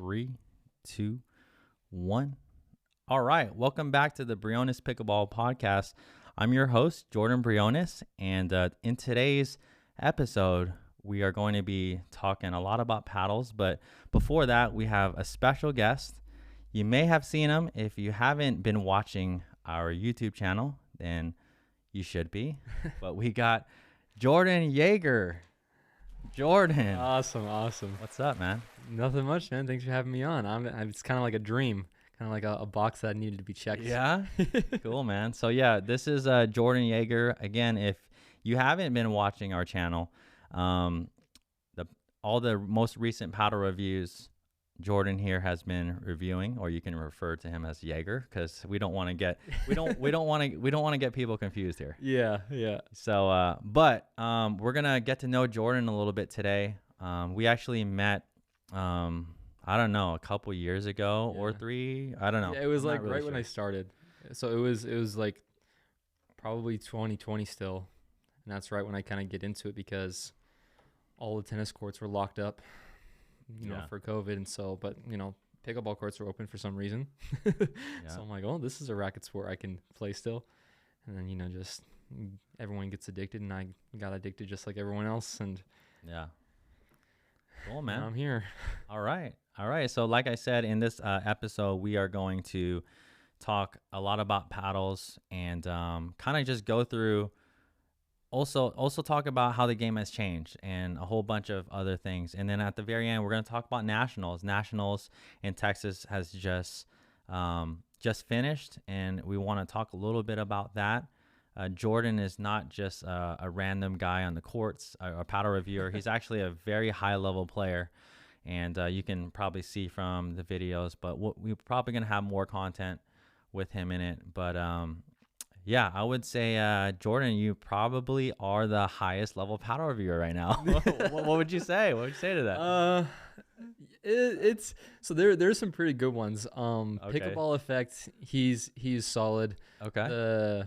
3, 2, 1. All right. Welcome back to the Briones Pickleball Podcast. I'm your host, Jordan Briones. And in today's episode, we are going to be talking a lot about paddles. But before that, we have a special guest. You may have seen him. If you haven't been watching our YouTube channel, then you should be. But we got Jordan Yeager. Jordan. Awesome. What's up, man? Nothing much, man. Thanks for having me on. It's kind of like a dream, kind of like a box that needed to be checked. Yeah? Cool, man. So, yeah, this is Jordan Yeager. Again, if you haven't been watching our channel, all the most recent paddle reviews Jordan here has been reviewing, or you can refer to him as Yeager, because we don't want to get people confused here. Yeah. So, but we're gonna get to know Jordan a little bit today. We actually met, I don't know, a couple years ago or 3. I don't know. Yeah, it was I'm like not really right when I started. So it was like probably 2020 still, and that's right when I kind of get into it because all the tennis courts were locked up. For COVID, and so, but pickleball courts were open for some reason. So I'm like, oh, this is a racket sport I can play still. And then just everyone gets addicted, and I got addicted just like everyone else. And cool, man. I'm here. All right. So like I said, in this episode, we are going to talk a lot about paddles and kind of just go through. Also talk about how the game has changed and a whole bunch of other things. And then at the very end, we're going to talk about nationals. Nationals in Texas has just finished, and we want to talk a little bit about that. Jordan is not just a random guy on the courts, a paddle reviewer. He's actually a very high-level player, and you can probably see from the videos. But we're probably going to have more content with him in it. But yeah, I would say, Jordan, you probably are the highest level paddle reviewer right now. What would you say? What would you say to that? It's so there's some pretty good ones. Okay. Pickleball Effect, he's solid. Okay.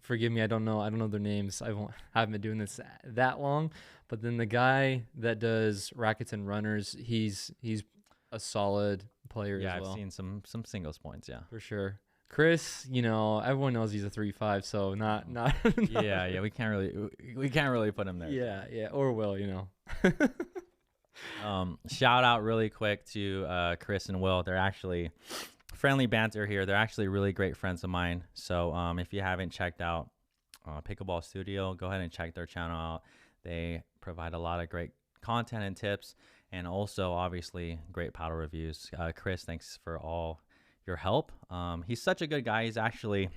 Forgive me, I don't know their names. I haven't been doing this that long. But then the guy that does rackets and runners, he's a solid player as well. Yeah, I've seen some singles points. Yeah, for sure. Chris, everyone knows he's a 3-5, so not. Yeah, we can't really put him there. Yeah, or Will, Shout out really quick to Chris and Will. They're actually friendly banter here. They're actually really great friends of mine. So if you haven't checked out Pickleball Studio, go ahead and check their channel out. They provide a lot of great content and tips, and also obviously great paddle reviews. Chris, thanks for all your help. He's such a good guy. He's actually,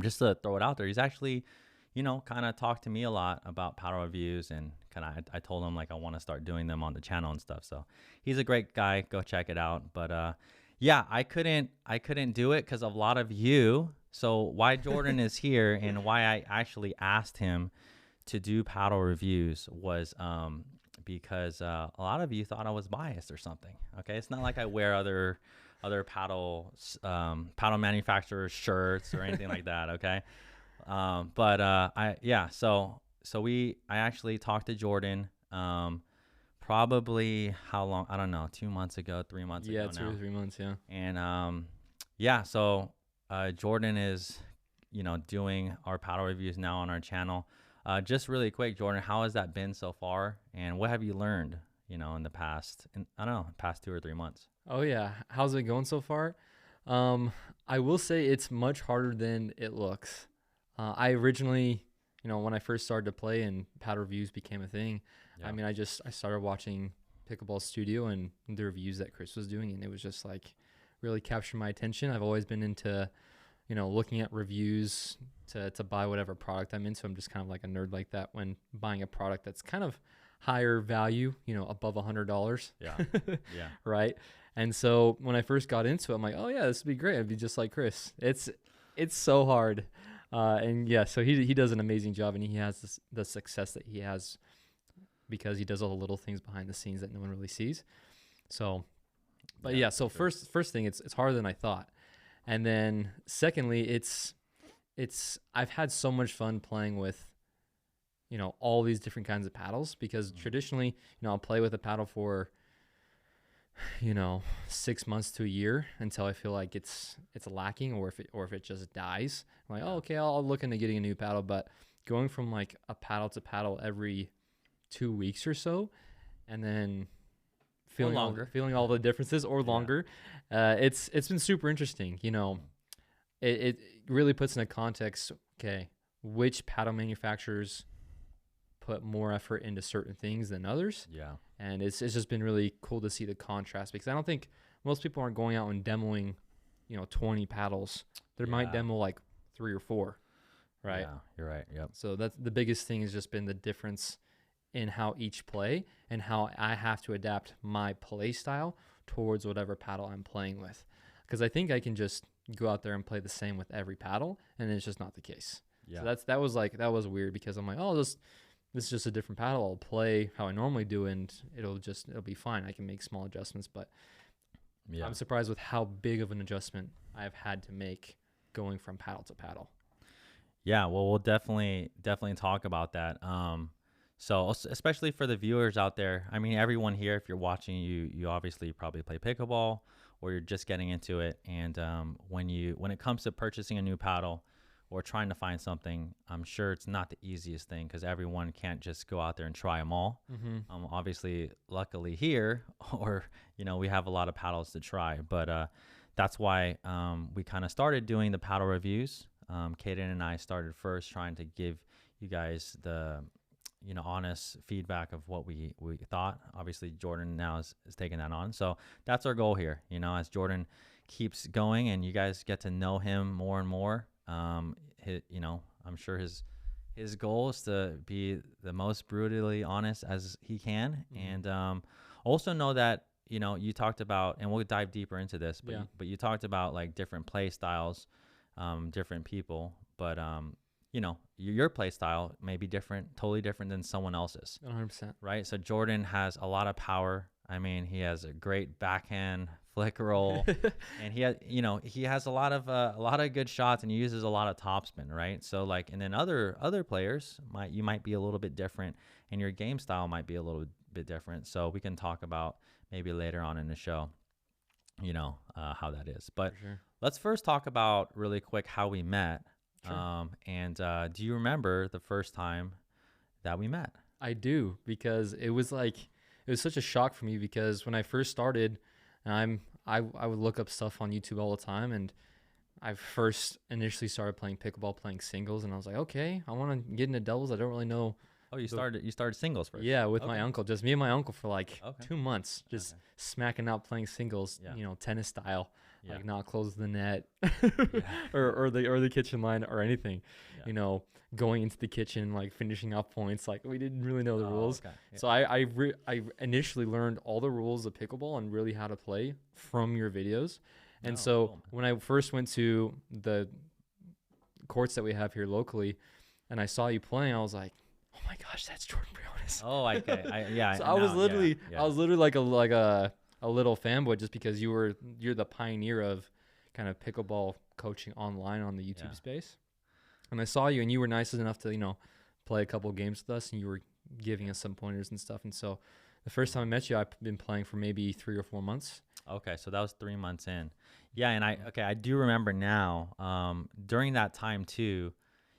just to throw it out there, he's actually, kind of talked to me a lot about paddle reviews, and I told him I want to start doing them on the channel and stuff. So he's a great guy. Go check it out. But yeah, I couldn't do it because of a lot of you. So why Jordan is here and why I actually asked him to do paddle reviews was because a lot of you thought I was biased or something. Okay, it's not like I wear other paddle manufacturers shirts or anything like that. Okay. I actually talked to Jordan, probably how long? I don't know, 2 months ago, 3 months ago now. Yeah, 2 or 3 months. Yeah. And, so, Jordan is, doing our paddle reviews now on our channel. Just really quick, Jordan, how has that been so far? And what have you learned, in the past 2 or 3 months? Oh yeah, how's it going so far? I will say it's much harder than it looks. I originally, when I first started to play and paddle reviews became a thing, I started watching Pickleball Studio and the reviews that Chris was doing, and it was just really captured my attention. I've always been into, looking at reviews to buy whatever product I'm into. I'm just kind of like a nerd like that when buying a product that's kind of higher value, above $100. Yeah. Right. And so when I first got into it, I'm like, oh yeah, this would be great. I'd be just like Chris. It's so hard. And yeah, so he does an amazing job, and he has the success that he has because he does all the little things behind the scenes that no one really sees. So, but yeah, so sure. First thing, it's harder than I thought. And then secondly, it's I've had so much fun playing with, all these different kinds of paddles, because traditionally, I'll play with a paddle for, 6 months to a year until I feel like it's lacking, or if it just dies. I'm like, oh, okay, I'll look into getting a new paddle. But going from like a paddle to paddle every 2 weeks or so, and then feeling all the differences, or longer, it's been super interesting. It really puts into context, okay, which paddle manufacturers put more effort into certain things than others. Yeah. And it's just been really cool to see the contrast, because I don't think most people aren't going out and demoing, 20 paddles. They might demo like 3 or 4, right? Yeah, you're right. Yep. So that's the biggest thing, has just been the difference in how each play and how I have to adapt my play style towards whatever paddle I'm playing with. Because I think I can just go out there and play the same with every paddle, and it's just not the case. Yeah. So that was weird, because I'm like, oh, this is just a different paddle. I'll play how I normally do, and it'll be fine. I can make small adjustments, but I'm surprised with how big of an adjustment I've had to make going from paddle to paddle. Yeah, well, we'll definitely talk about that. So especially for the viewers out there, I mean, everyone here, if you're watching, you obviously probably play pickleball, or you're just getting into it. And when it comes to purchasing a new paddle or trying to find something, I'm sure it's not the easiest thing, because everyone can't just go out there and try them all. Mm-hmm. Obviously, luckily here, or we have a lot of paddles to try, but that's why we kind of started doing the paddle reviews. Kaden and I started first, trying to give you guys the honest feedback of what we thought. Obviously, Jordan now is taking that on. So that's our goal here. As Jordan keeps going and you guys get to know him more and more, I'm sure his goal is to be the most brutally honest as he can. Mm-hmm. And also know that, you talked about, and we'll dive deeper into this, but you talked about like different play styles, different people, but your play style may be totally different than someone else's. 100%. Right? So Jordan has a lot of power. I mean, he has a great backhand flick roll, and he has a lot of good shots, and he uses a lot of topspin, right? So and then other players might be a little bit different, and your game style might be a little bit different. So we can talk about maybe later on in the show, how that is. But sure, let's first talk about really quick how we met. Sure. Do you remember the first time that we met? I do, because it was such a shock for me, because when I first started, I would look up stuff on YouTube all the time, and I first initially started playing pickleball, playing singles, and I was like, okay, I want to get into doubles. I don't really know. Oh, you started singles first? Yeah, with my uncle, just me and my uncle for 2 months, just smacking out playing singles, tennis style. Yeah. Like not close the net or the kitchen line or anything, going into the kitchen, like finishing off points. Like we didn't really know the rules. Okay. Yeah. So I initially learned all the rules of pickleball and really how to play from your videos. And when I first went to the courts that we have here locally and I saw you playing, I was like, oh my gosh, that's Jordan Briones. Oh, okay. So I was literally like a little fanboy, just because you're the pioneer of kind of pickleball coaching online on the YouTube space. And I saw you, and you were nice enough to, play a couple games with us, and you were giving us some pointers and stuff. And so the first time I met you, I've been playing for maybe 3 or 4 months. Okay. So that was 3 months in. Yeah. And I do remember now, during that time too,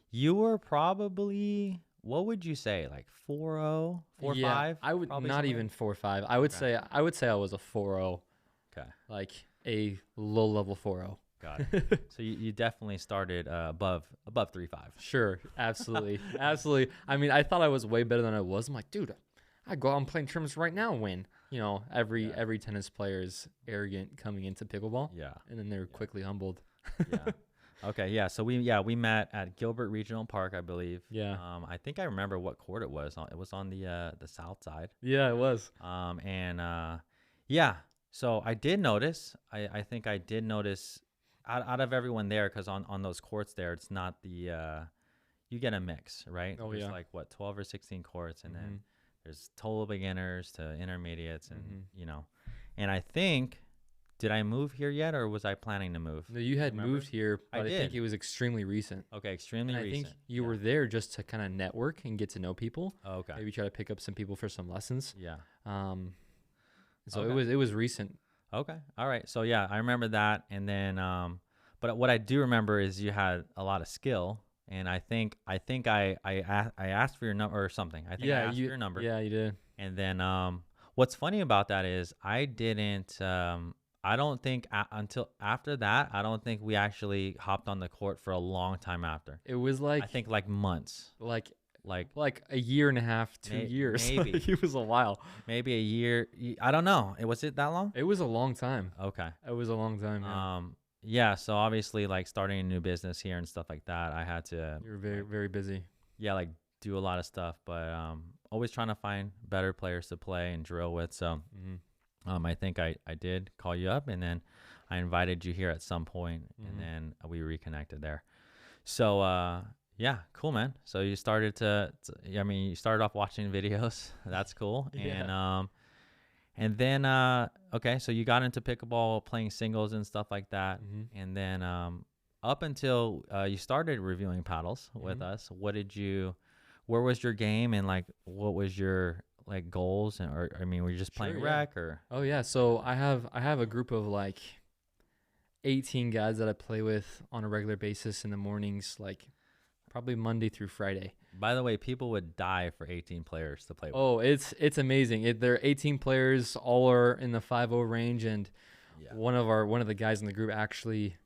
you were probably, what would you say, like 4-0, 4-5? I would not even 4-5. I would say I was a 4-0. Okay. Like a low level 4-0. Got it. So you definitely started above 3-5. Sure, absolutely, absolutely. I mean, I thought I was way better than I was. I'm like, dude, I go out and play in tournaments right now and win. Every tennis player is arrogant coming into pickleball. Yeah. And then they're quickly humbled. Yeah. Okay, yeah. So we met at Gilbert Regional Park, I believe. Yeah. I think I remember what court it was. It was on the south side. Yeah, it was. Yeah. So I did notice. I think I did notice out of everyone there, because on those courts there, it's not the you get a mix, right? Oh, There's yeah. 12 or 16 courts, and then there's total beginners to intermediates, and and I think. Did I move here yet, or was I planning to move? No, you had moved here, but I think it was extremely recent. Okay, extremely recent. I think you were there just to kind of network and get to know people. Oh, okay. Maybe try to pick up some people for some lessons. Yeah. So it was recent. Okay. All right. So yeah, I remember that. And then, but what I do remember is you had a lot of skill. And I asked for your number or something. I think I asked for your number. Yeah, you did. And then, what's funny about that is I didn't, I don't think until after that, I don't think we actually hopped on the court for a long time after. It was I think like months, like like a year and a half, 2 years. maybe. It was a while. maybe a year. I don't know. Was it that long? It was a long time. Okay. It was a long time. Yeah. Yeah. So obviously, like starting a new business here and stuff like that, I had to. You were very, very busy. Yeah, like do a lot of stuff, but always trying to find better players to play and drill with. So, I think I did call you up, and then I invited you here at some point, and then we reconnected there. So, yeah, cool, man. So you started you started off watching videos. That's cool. Yeah. And then, okay, so you got into pickleball, playing singles and stuff like that. And then, up until you started reviewing paddles with us, where was your game, and like, what was your like goals, and or I mean, were you just playing rec or? Oh yeah, so I have a group of like 18 guys that I play with on a regular basis in the mornings, like probably Monday through Friday. By the way, people would die for 18 players to play with. Oh, it's amazing. They're 18 players, all are in the 5-0 range, and one of the guys in the group actually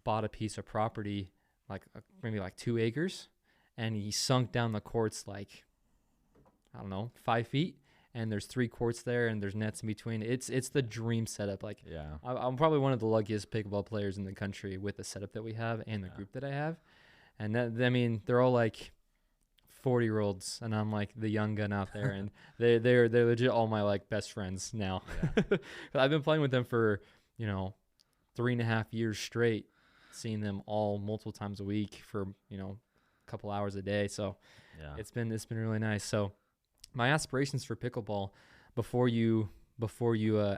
bought a piece of property, like maybe like 2 acres, and he sunk down the courts like, I don't know, 5 feet, and there's 3 courts there, and there's nets in between. It's the dream setup. Like, I'm probably one of the luckiest pickleball players in the country with the setup that we have and the group that I have, and that, I mean, they're all like 40-year-olds, and I'm like the young gun out there, and they're legit all my like best friends now. I've been playing with them for 3.5 years straight, seeing them all multiple times a week for a couple hours a day. So it's been really nice. So my aspirations for pickleball, before you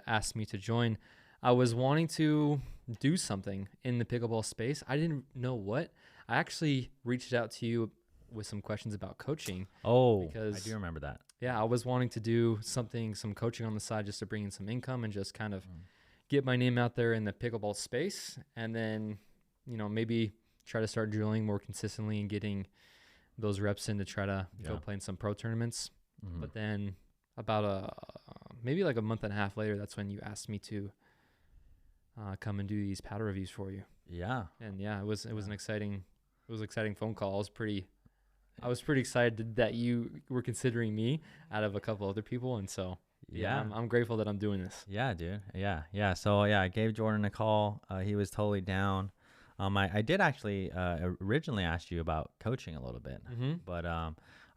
asked me to join, I was wanting to do something in the pickleball space. I didn't know what. I actually reached out to you with some questions about coaching. Oh, because I do remember that. Yeah, I was wanting to do some coaching on the side, just to bring in some income and just kind of get my name out there in the pickleball space, and then maybe try to start drilling more consistently and getting those reps in to try to go play in some pro tournaments. But then about maybe like a month and a half later, that's when you asked me to come and do these paddle reviews for you. Yeah. And it was an exciting phone call. I was pretty excited that you were considering me out of a couple other people, and so I'm grateful that I'm doing this. Yeah, dude. Yeah. So I gave Jordan a call. He was totally down. I did actually originally ask you about coaching a little bit, but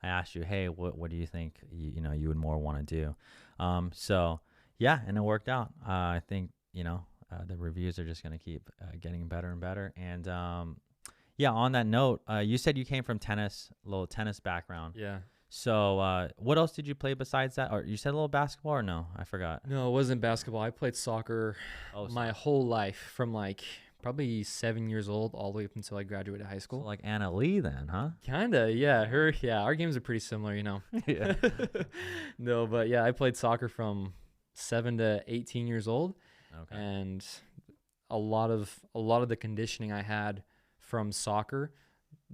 I asked you, hey, what do you think you would more want to do? So yeah, and it worked out. I think the reviews are just gonna keep getting better and better. And yeah, on that note, you said you came from tennis, a little tennis background. Yeah. So what else did you play besides that? Or you said a little basketball, or no? I forgot. No, it wasn't basketball. I played soccer my whole life, from like probably 7 years old all the way up until I graduated high school. So like Anna Lee then, huh? Kinda, yeah. Our games are pretty similar, Yeah. No, but yeah, I played soccer from 7 to 18 years old. Okay. And a lot of the conditioning I had from soccer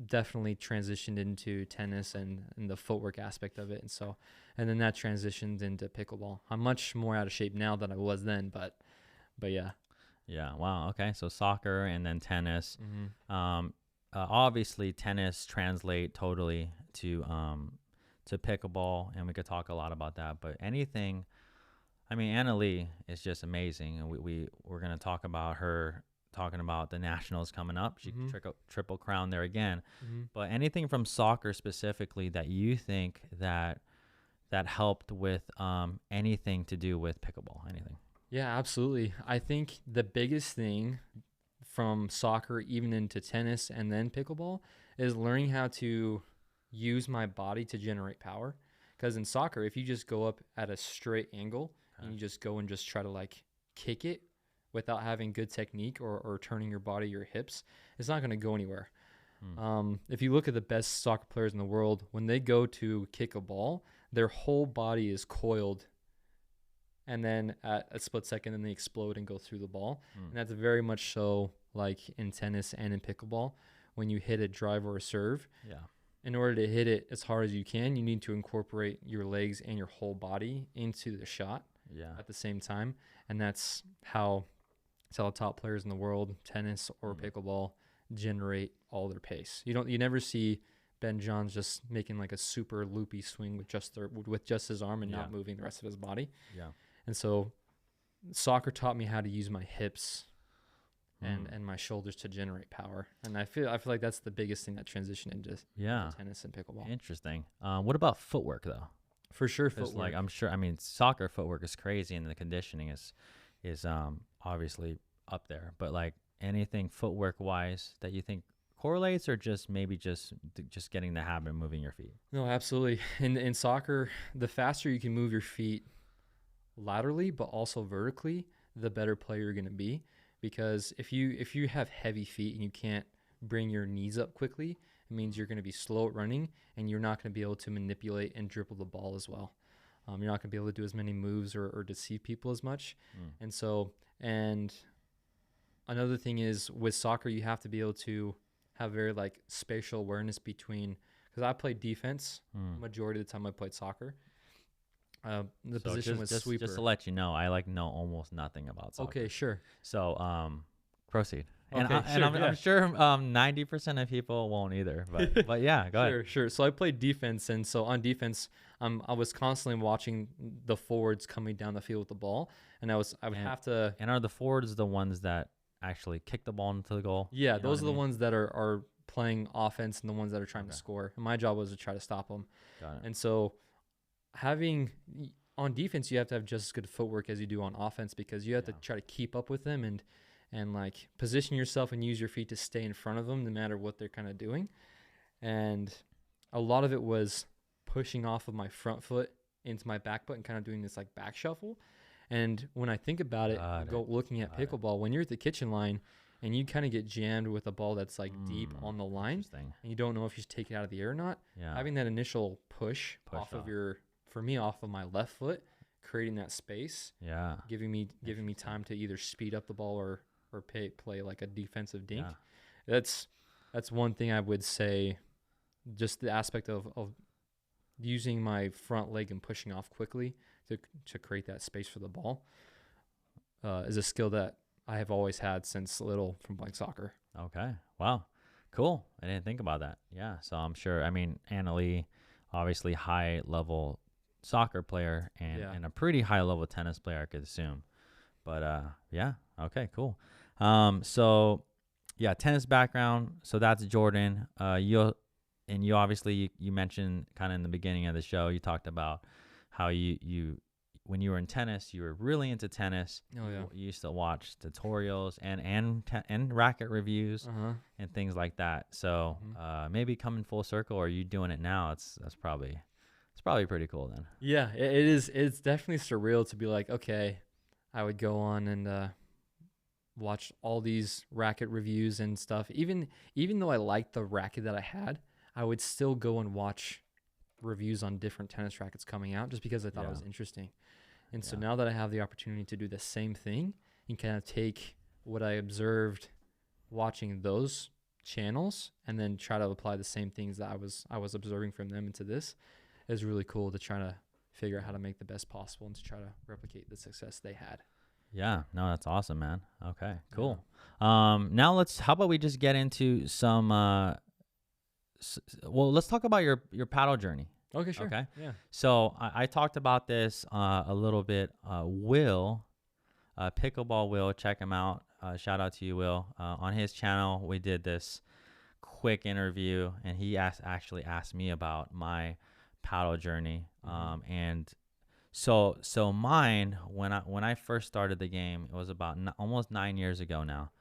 definitely transitioned into tennis and the footwork aspect of it, and then that transitioned into pickleball. I'm much more out of shape now than I was then, but yeah. Wow. Okay, so soccer and then tennis. Obviously tennis translate totally to pickleball, and we could talk a lot about that, but anything, I mean, Anna Lee is just amazing, and we're going to talk about her, talking about the nationals coming up. She triple crown there again. But anything from soccer specifically that you think that helped with anything to do with pickleball, anything? Yeah, absolutely. I think the biggest thing from soccer even into tennis and then pickleball is learning how to use my body to generate power. Because in soccer, if you just go up at a straight angle and you just go and just try to like kick it without having good technique or turning your body, your hips, it's not going to go anywhere. If you look at the best soccer players in the world, when they go to kick a ball, their whole body is coiled and then at a split second, then they explode and go through the ball. And that's very much so like in tennis and in pickleball. When you hit a drive or a serve, in order to hit it as hard as you can, you need to incorporate your legs and your whole body into the shot at the same time. And that's how top players in the world, tennis or pickleball, generate all their pace. You never see Ben Johns just making like a super loopy swing with just his arm and not moving the rest of his body. And so soccer taught me how to use my hips and my shoulders to generate power. And I feel like that's the biggest thing that transitioned into tennis and pickleball. Interesting. What about footwork though? For sure, footwork. Like I'm sure. I mean, soccer footwork is crazy, and the conditioning is obviously up there. But like anything footwork wise that you think correlates, or just maybe just getting the habit of moving your feet? No, absolutely. In soccer, the faster you can move your feet laterally, but also vertically, the better player you're going to be. Because if you have heavy feet and you can't bring your knees up quickly, it means you're going to be slow at running, and you're not going to be able to manipulate and dribble the ball as well. You're not going to be able to do as many moves or deceive people as much. And another thing is with soccer, you have to be able to have very like spatial awareness between, because I played defense majority of the time I played soccer. The position was sweeper. Just to let you know, I like know almost nothing about soccer. Okay, sure. So proceed. Okay, I'm sure 90% of people won't either. But yeah, go ahead. Sure. So I played defense, and so on defense, I was constantly watching the forwards coming down the field with the ball, and I would have to. And are the forwards the ones that actually kick the ball into the goal? Yeah, those are the ones that are playing offense and the ones that are trying to score. And my job was to try to stop them. Got it. And so on defense, you have to have just as good footwork as you do on offense, because you have to try to keep up with them and like position yourself and use your feet to stay in front of them no matter what they're kind of doing. And a lot of it was pushing off of my front foot into my back foot and kind of doing this like back shuffle. And when I think about it, looking at pickleball, when you're at the kitchen line and you kind of get jammed with a ball that's like deep on the line and you don't know if you should take it out of the air or not, having that initial push off of off of my left foot, creating that space, giving me time to either speed up the ball or play like a defensive dink. That's one thing I would say. Just the aspect of using my front leg and pushing off quickly to create that space for the ball is a skill that I have always had since little from playing soccer. Okay. Wow. Cool. I didn't think about that. Yeah. So I'm sure, I mean, Annalie, obviously high level soccer player and a pretty high level tennis player, I could assume. But yeah. Okay, cool. So yeah, tennis background. So that's Jordan. You obviously you mentioned kind of in the beginning of the show, you talked about how you when you were in tennis, you were really into tennis. Oh yeah. You used to watch tutorials and racket reviews and things like that. So maybe coming full circle, or are you doing it now? It's probably pretty cool then. Yeah, it is. It's definitely surreal to be like, okay, I would go on and watch all these racket reviews and stuff. Even though I liked the racket that I had, I would still go and watch reviews on different tennis rackets coming out just because I thought it was interesting. And so now that I have the opportunity to do the same thing and kind of take what I observed watching those channels and then try to apply the same things that I was observing from them into this, is really cool to try to figure out how to make the best possible and to try to replicate the success they had. Yeah, no, that's awesome, man. Okay, cool. Now how about we just get into some, let's talk about your paddle journey. Okay, sure. Okay. Yeah. So I talked about this a little bit. Will, Pickleball Will, check him out. Shout out to you, Will. On his channel, we did this quick interview, and he actually asked me about my paddle journey. And so mine, when I first started the game, it was about almost 9 years ago now.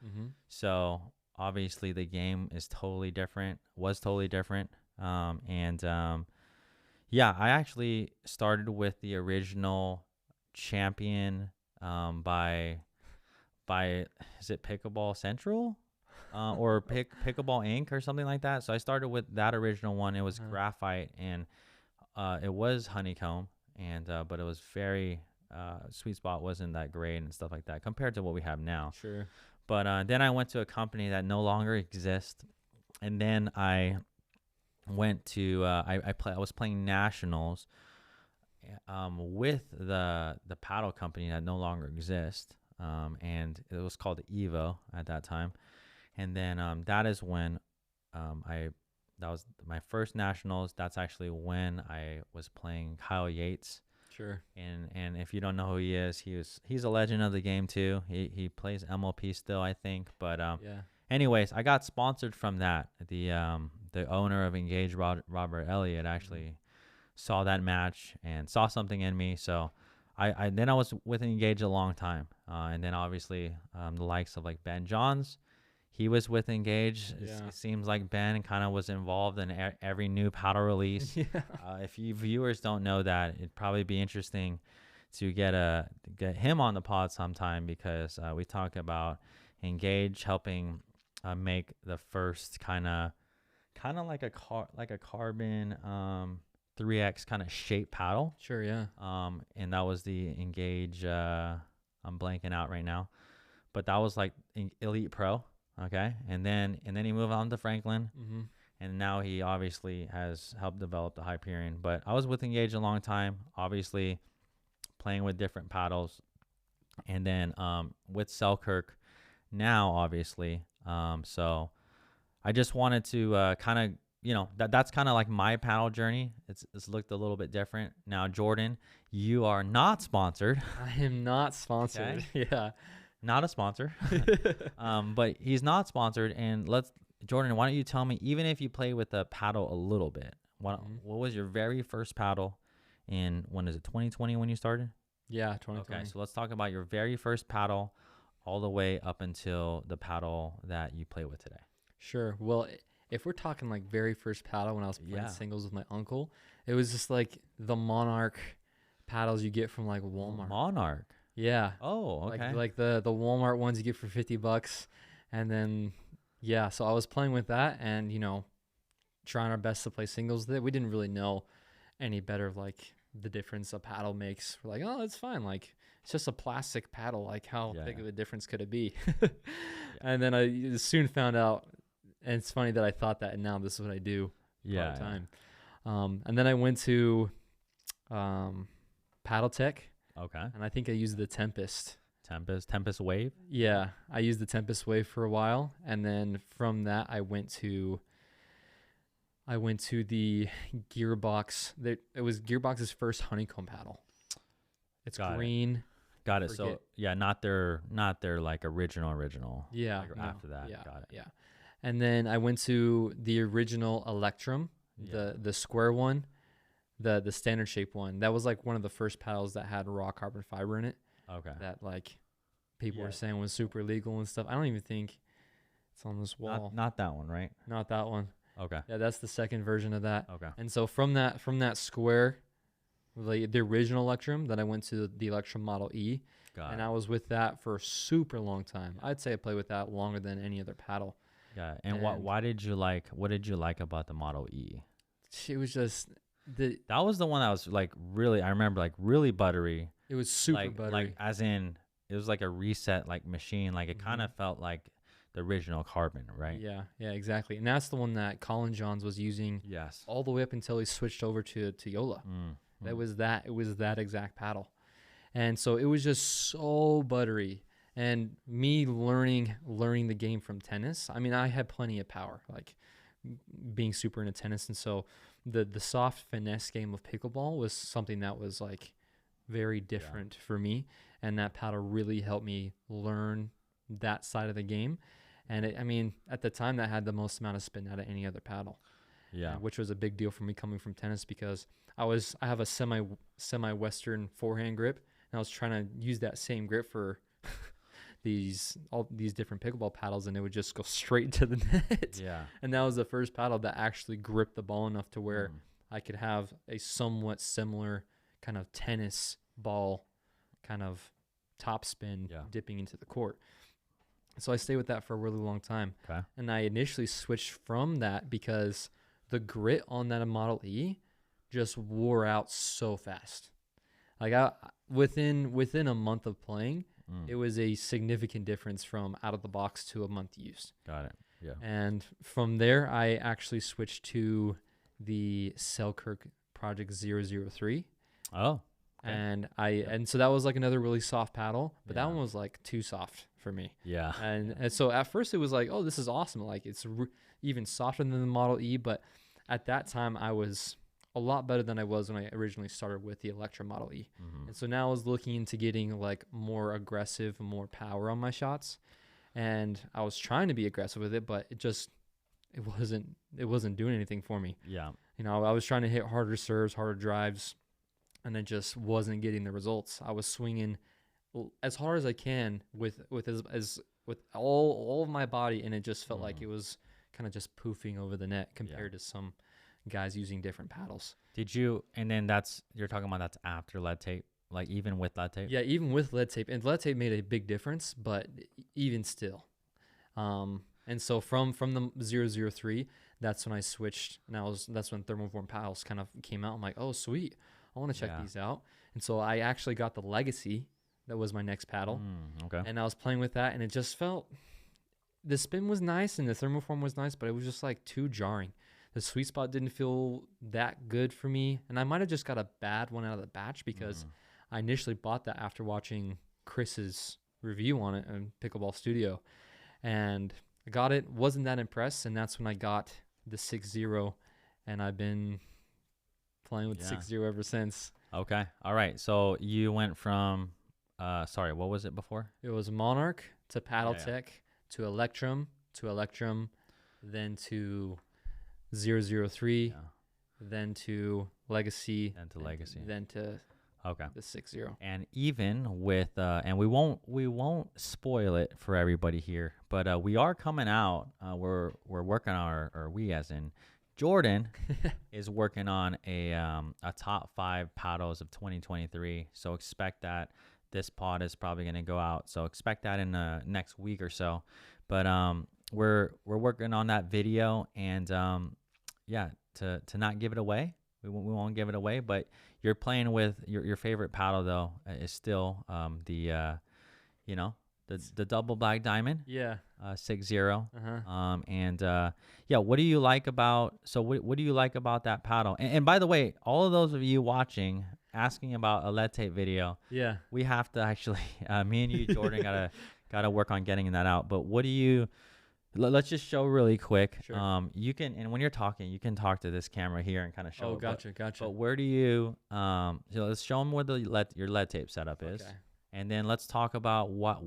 So obviously the game was totally different. Yeah, I actually started with the original champion by is it Pickleball Central or Pickleball Inc. or something like that. So I started with that original one. It was graphite and it was honeycomb, and but it was very sweet spot wasn't that great and stuff like that compared to what we have now. Sure. But then I went to a company that no longer exists, and then I went to I was playing nationals with the paddle company that no longer exists, and it was called Evo at that time. And then that is when that was my first nationals. That's actually when I was playing Kyle Yates. Sure. And if you don't know who he is, he's a legend of the game too. He plays MLP still, I think. But Yeah. anyways, I got sponsored from that. The owner of Engage, Robert Elliott, actually saw that match and saw something in me. So I then I was with Engage a long time. And then obviously the likes of like Ben Johns, he was with Engage. Yeah. It seems like Ben kind of was involved in every new paddle release. Yeah. If you viewers don't know that, it'd probably be interesting to get him on the pod sometime, because we talk about Engage helping make the first kind of like a carbon 3x kind of shape paddle. Sure. Yeah. And that was the Engage. I'm blanking out right now, but that was like Elite Pro. Okay, and then he moved on to Franklin, and now he obviously has helped develop the Hyperion. But I was with Engage a long time, obviously playing with different paddles, and then with Selkirk now, obviously. So I just wanted to kind of, that's kind of like my paddle journey. It's looked a little bit different now. Jordan, you are not sponsored. I am not sponsored. Okay. Yeah. Not a sponsor, but he's not sponsored. And Jordan, why don't you tell me, even if you play with the paddle a little bit, what was your very first paddle in, when is it, 2020 when you started? Yeah, 2020. Okay, so let's talk about your very first paddle all the way up until the paddle that you play with today. Sure. Well, if we're talking like very first paddle when I was playing singles with my uncle, it was just like the Monarch paddles you get from like Walmart. Monarch. Yeah. Oh, okay. Like the Walmart ones you get for $50, and then so I was playing with that, and trying our best to play singles with it. We didn't really know any better of like the difference a paddle makes. We're like, oh, it's fine. Like it's just a plastic paddle. Like how big of a difference could it be? And then I soon found out, and it's funny that I thought that, and now this is what I do all the time. And then I went to Paddle Tech. Okay. And I think I used the Tempest Wave. Yeah, I used the Tempest Wave for a while, and then from that I went to the Gearbox. It was Gearbox's first honeycomb paddle. It's green. Got it. So not their like original. Yeah. Like after that. Yeah. Got it. Yeah. And then I went to the original Electrum, the square one. The standard shape one. That was like one of the first paddles that had raw carbon fiber in it. Okay. That like people were saying was super illegal and stuff. I don't even think it's on this wall. Not that one, right? Not that one. Okay. Yeah, that's the second version of that. Okay. And so from that square, the original Electrum, then I went to the Electrum Model E. And I was with that for a super long time. I'd say I played with that longer than any other paddle. Yeah. And what did you like about the Model E? It was just that was the one that was like really, I remember, like really buttery. It was super buttery. Like as in it was like a reset like machine. Like it kind of felt like the original carbon, right? Yeah, exactly. And that's the one that Colin Johns was using all the way up until he switched over to Yola. It was that exact paddle. And so it was just so buttery. And me learning the game from tennis, I mean, I had plenty of power, like being super into tennis. And so the soft finesse game of pickleball was something that was like very different for me. And that paddle really helped me learn that side of the game. And at the time that had the most amount of spin out of any other paddle. Yeah. Which was a big deal for me coming from tennis, because I have a semi Western forehand grip, and I was trying to use that same grip for all these different pickleball paddles, and it would just go straight to the net. Yeah. And that was the first paddle that actually gripped the ball enough to where I could have a somewhat similar kind of tennis ball kind of top spin dipping into the court. So I stayed with that for a really long time. Okay. And I initially switched from that because the grit on that Model E just wore out so fast. Like within a month of playing, it was a significant difference from out of the box to a month used. Got it. Yeah. And from there, I actually switched to the Selkirk Project 003. Oh. Okay. And so that was like another really soft paddle, but that Yeah. one was like too soft for me. Yeah. And so at first it was like, oh, this is awesome. Like it's even softer than the Model E. But at that time I was a lot better than I was when I originally started with the Electra Model E. Mm-hmm. And so now I was looking into getting like more aggressive, more power on my shots. And I was trying to be aggressive with it, but it wasn't doing anything for me. Yeah. You know, I was trying to hit harder serves, harder drives, and I just wasn't getting the results. I was swinging as hard as I can with all of my body, and it just felt like it was kind of just poofing over the net compared to some guys using different paddles. Did you? And then you're talking about that's after lead tape, like even with lead tape. Yeah, even with lead tape, and lead tape made a big difference, but even still, and so from the 003, that's when I switched, and that's when thermoform paddles kind of came out. I'm like, oh sweet, I want to check these out, and so I actually got the Legacy. That was my next paddle. Okay. And I was playing with that, and it just felt, the spin was nice and the thermoform was nice, but it was just like too jarring. The sweet spot didn't feel that good for me, and I might have just got a bad one out of the batch because I initially bought that after watching Chris's review on it in Pickleball Studio, and I got it, wasn't that impressed, and that's when I got the 6-0, and I've been playing with the 6-0 ever since. Okay. All right. So you went from, sorry, what was it before? It was Monarch to Paddle Tech to Electrum, then to 003, then to Legacy, then to the 6-0. And even with and we won't spoil it for everybody here, but we are coming out. We're working on or we as in Jordan is working on a top 5 paddles of 2023. So expect that. This pod is probably going to go out, so expect that in the next week or so. But we're working on that video, and to not give it away, we won't give it away. But you're playing with your favorite paddle though is still the double black diamond. 6-0. What do you like about what do you like about that paddle? And by the way, all of those of you watching asking about a lead tape video, we have to actually me and you, Jordan, gotta work on getting that out. But what do you, let's just show really quick. Sure. You can, and when you're talking, you can talk to this camera here and kind of show. Oh, gotcha. But where do you so let's show them where your lead tape setup is. Okay. And then let's talk about what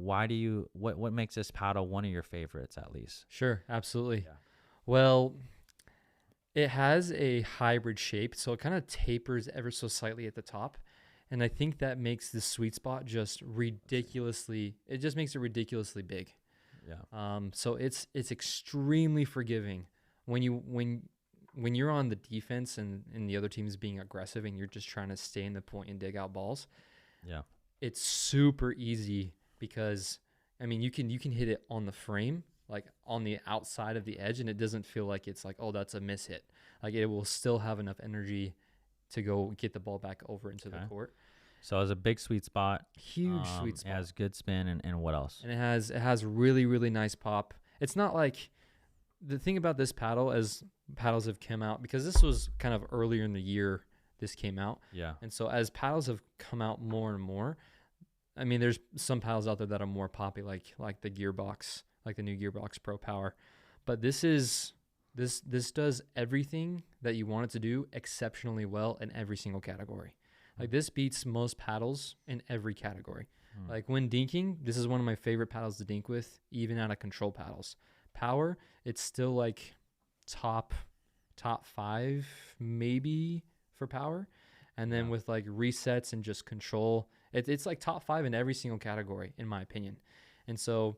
makes this paddle one of your favorites, at least. Sure, absolutely. Well, it has a hybrid shape, so it kind of tapers ever so slightly at the top, and I think that makes the sweet spot just ridiculously. It just makes it ridiculously big. So it's extremely forgiving when you're on the defense and the other team is being aggressive and you're just trying to stay in the point and dig out balls. It's super easy because, I mean, you can hit it on the frame, like on the outside of the edge, and it doesn't feel like it's like, oh, that's a miss hit. Like it will still have enough energy to go get the ball back over into the court. So it's a big sweet spot. Huge sweet spot. It has good spin and what else? And it has really, really nice pop. It's not like, the thing about this paddle as paddles have come out, because this was kind of earlier in the year this came out. And so as paddles have come out more and more, I mean, there's some paddles out there that are more poppy, like the Gearbox, like the new Gearbox Pro Power. But this does everything that you want it to do exceptionally well in every single category. Like this beats most paddles in every category. Like when dinking, this is one of my favorite paddles to dink with, even out of control paddles. Power, it's still like top 5 maybe for power, and then with like resets and just control, it's like top 5 in every single category in my opinion. And so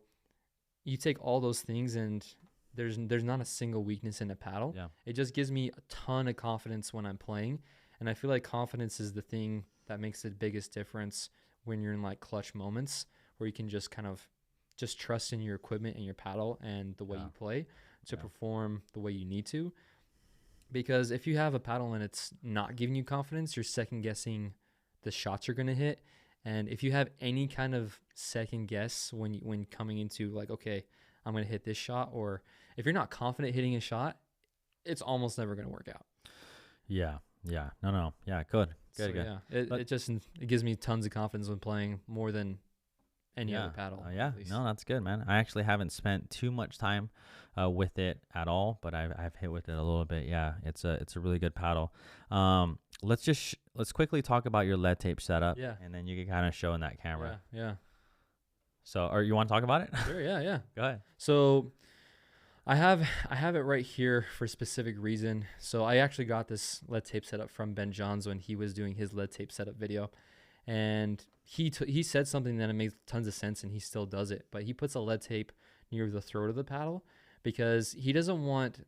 you take all those things, and there's not a single weakness in a paddle. It just gives me a ton of confidence when I'm playing, and I feel like confidence is the thing that makes the biggest difference when you're in like clutch moments, where you can just kind of just trust in your equipment and your paddle and the way you play to perform the way you need to. Because if you have a paddle and it's not giving you confidence, you're second guessing the shots you're going to hit. And if you have any kind of second guess when coming into like, okay, I'm going to hit this shot, or if you're not confident hitting a shot, it's almost never going to work out. Yeah. Yeah. No. Yeah. Good. Good. So, yeah, it gives me tons of confidence when playing more than any other paddle. Yeah. No, that's good, man. I actually haven't spent too much time with it at all, but I've hit with it a little bit. Yeah, it's a really good paddle. Let's quickly talk about your lead tape setup. Yeah. And then you can kind of show in that camera. Yeah. So, or you want to talk about it? Sure. Yeah. Go ahead. So I have it right here for a specific reason. So I actually got this lead tape setup from Ben Johns when he was doing his lead tape setup video, and he said something that it makes tons of sense, and he still does it. But he puts a lead tape near the throat of the paddle because he doesn't want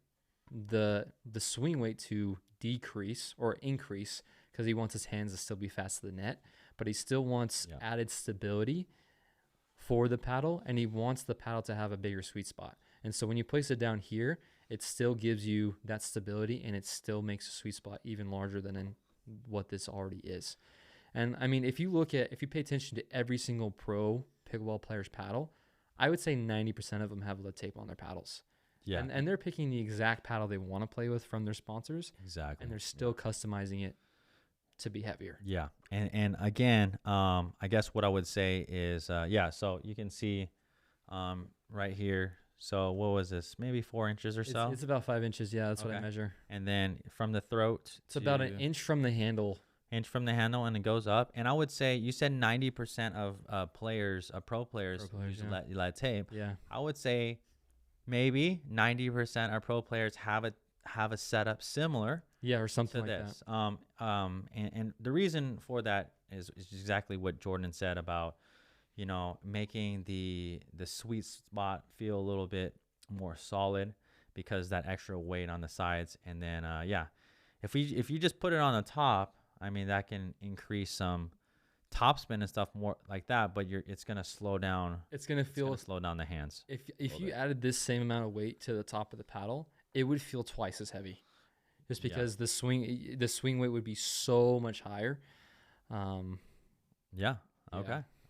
the swing weight to decrease or increase, because he wants his hands to still be fast to the net, but he still wants added stability for the paddle, and he wants the paddle to have a bigger sweet spot. And so when you place it down here, it still gives you that stability, and it still makes the sweet spot even larger than in what this already is. And I mean, if you pay attention to every single pro pickleball player's paddle, I would say 90% of them have lead tape on their paddles. Yeah. And they're picking the exact paddle they want to play with from their sponsors. Exactly. And they're still customizing it to be heavier. Yeah. And again, I guess what I would say is, so you can see right here. So what was this? Maybe 4 inches or so? It's about 5 inches. Yeah, that's what I measure. And then from the throat, it's about an inch from the handle. And it goes up. And I would say, you said 90% of players, pro players use lead tape. Yeah. I would say maybe 90% of pro players have a setup similar. Yeah, or something to like this. that. And the reason for that is exactly what Jordan said about, making the sweet spot feel a little bit more solid, because that extra weight on the sides. And then, if you just put it on the top, I mean, that can increase some topspin and stuff more like that, but it's going to slow down. It's going to slow down the hands. If you added this same amount of weight to the top of the paddle, it would feel twice as heavy, just because the swing weight would be so much higher. Okay.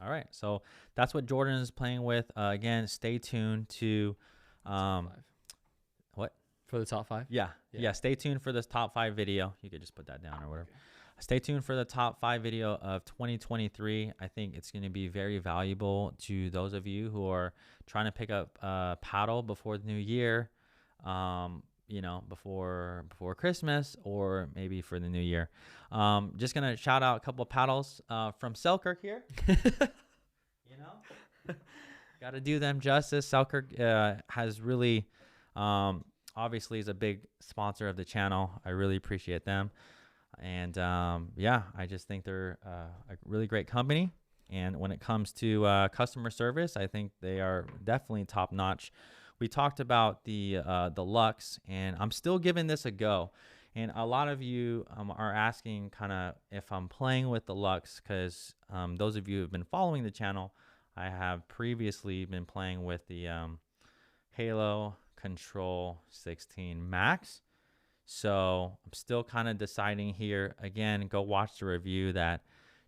All right. So that's what Jordan is playing with. Again, stay tuned to what? For the top 5? Yeah. Stay tuned for this top 5 video. You could just put that down or whatever. Okay. Stay tuned for the top 5 video of 2023. I think it's going to be very valuable to those of you who are trying to pick up paddle before the new year, before Christmas, or maybe for the new year. Just going to shout out a couple of paddles from Selkirk here. Got to do them justice. Selkirk has really, obviously, is a big sponsor of the channel. I really appreciate them. And I just think they're a really great company. And when it comes to customer service, I think they are definitely top notch. We talked about the Lux, and I'm still giving this a go. And a lot of you are asking kind of if I'm playing with the Lux, because those of you who have been following the channel, I have previously been playing with the Halo Control 16 Max. So I'm still kind of deciding here. Again, go watch the review that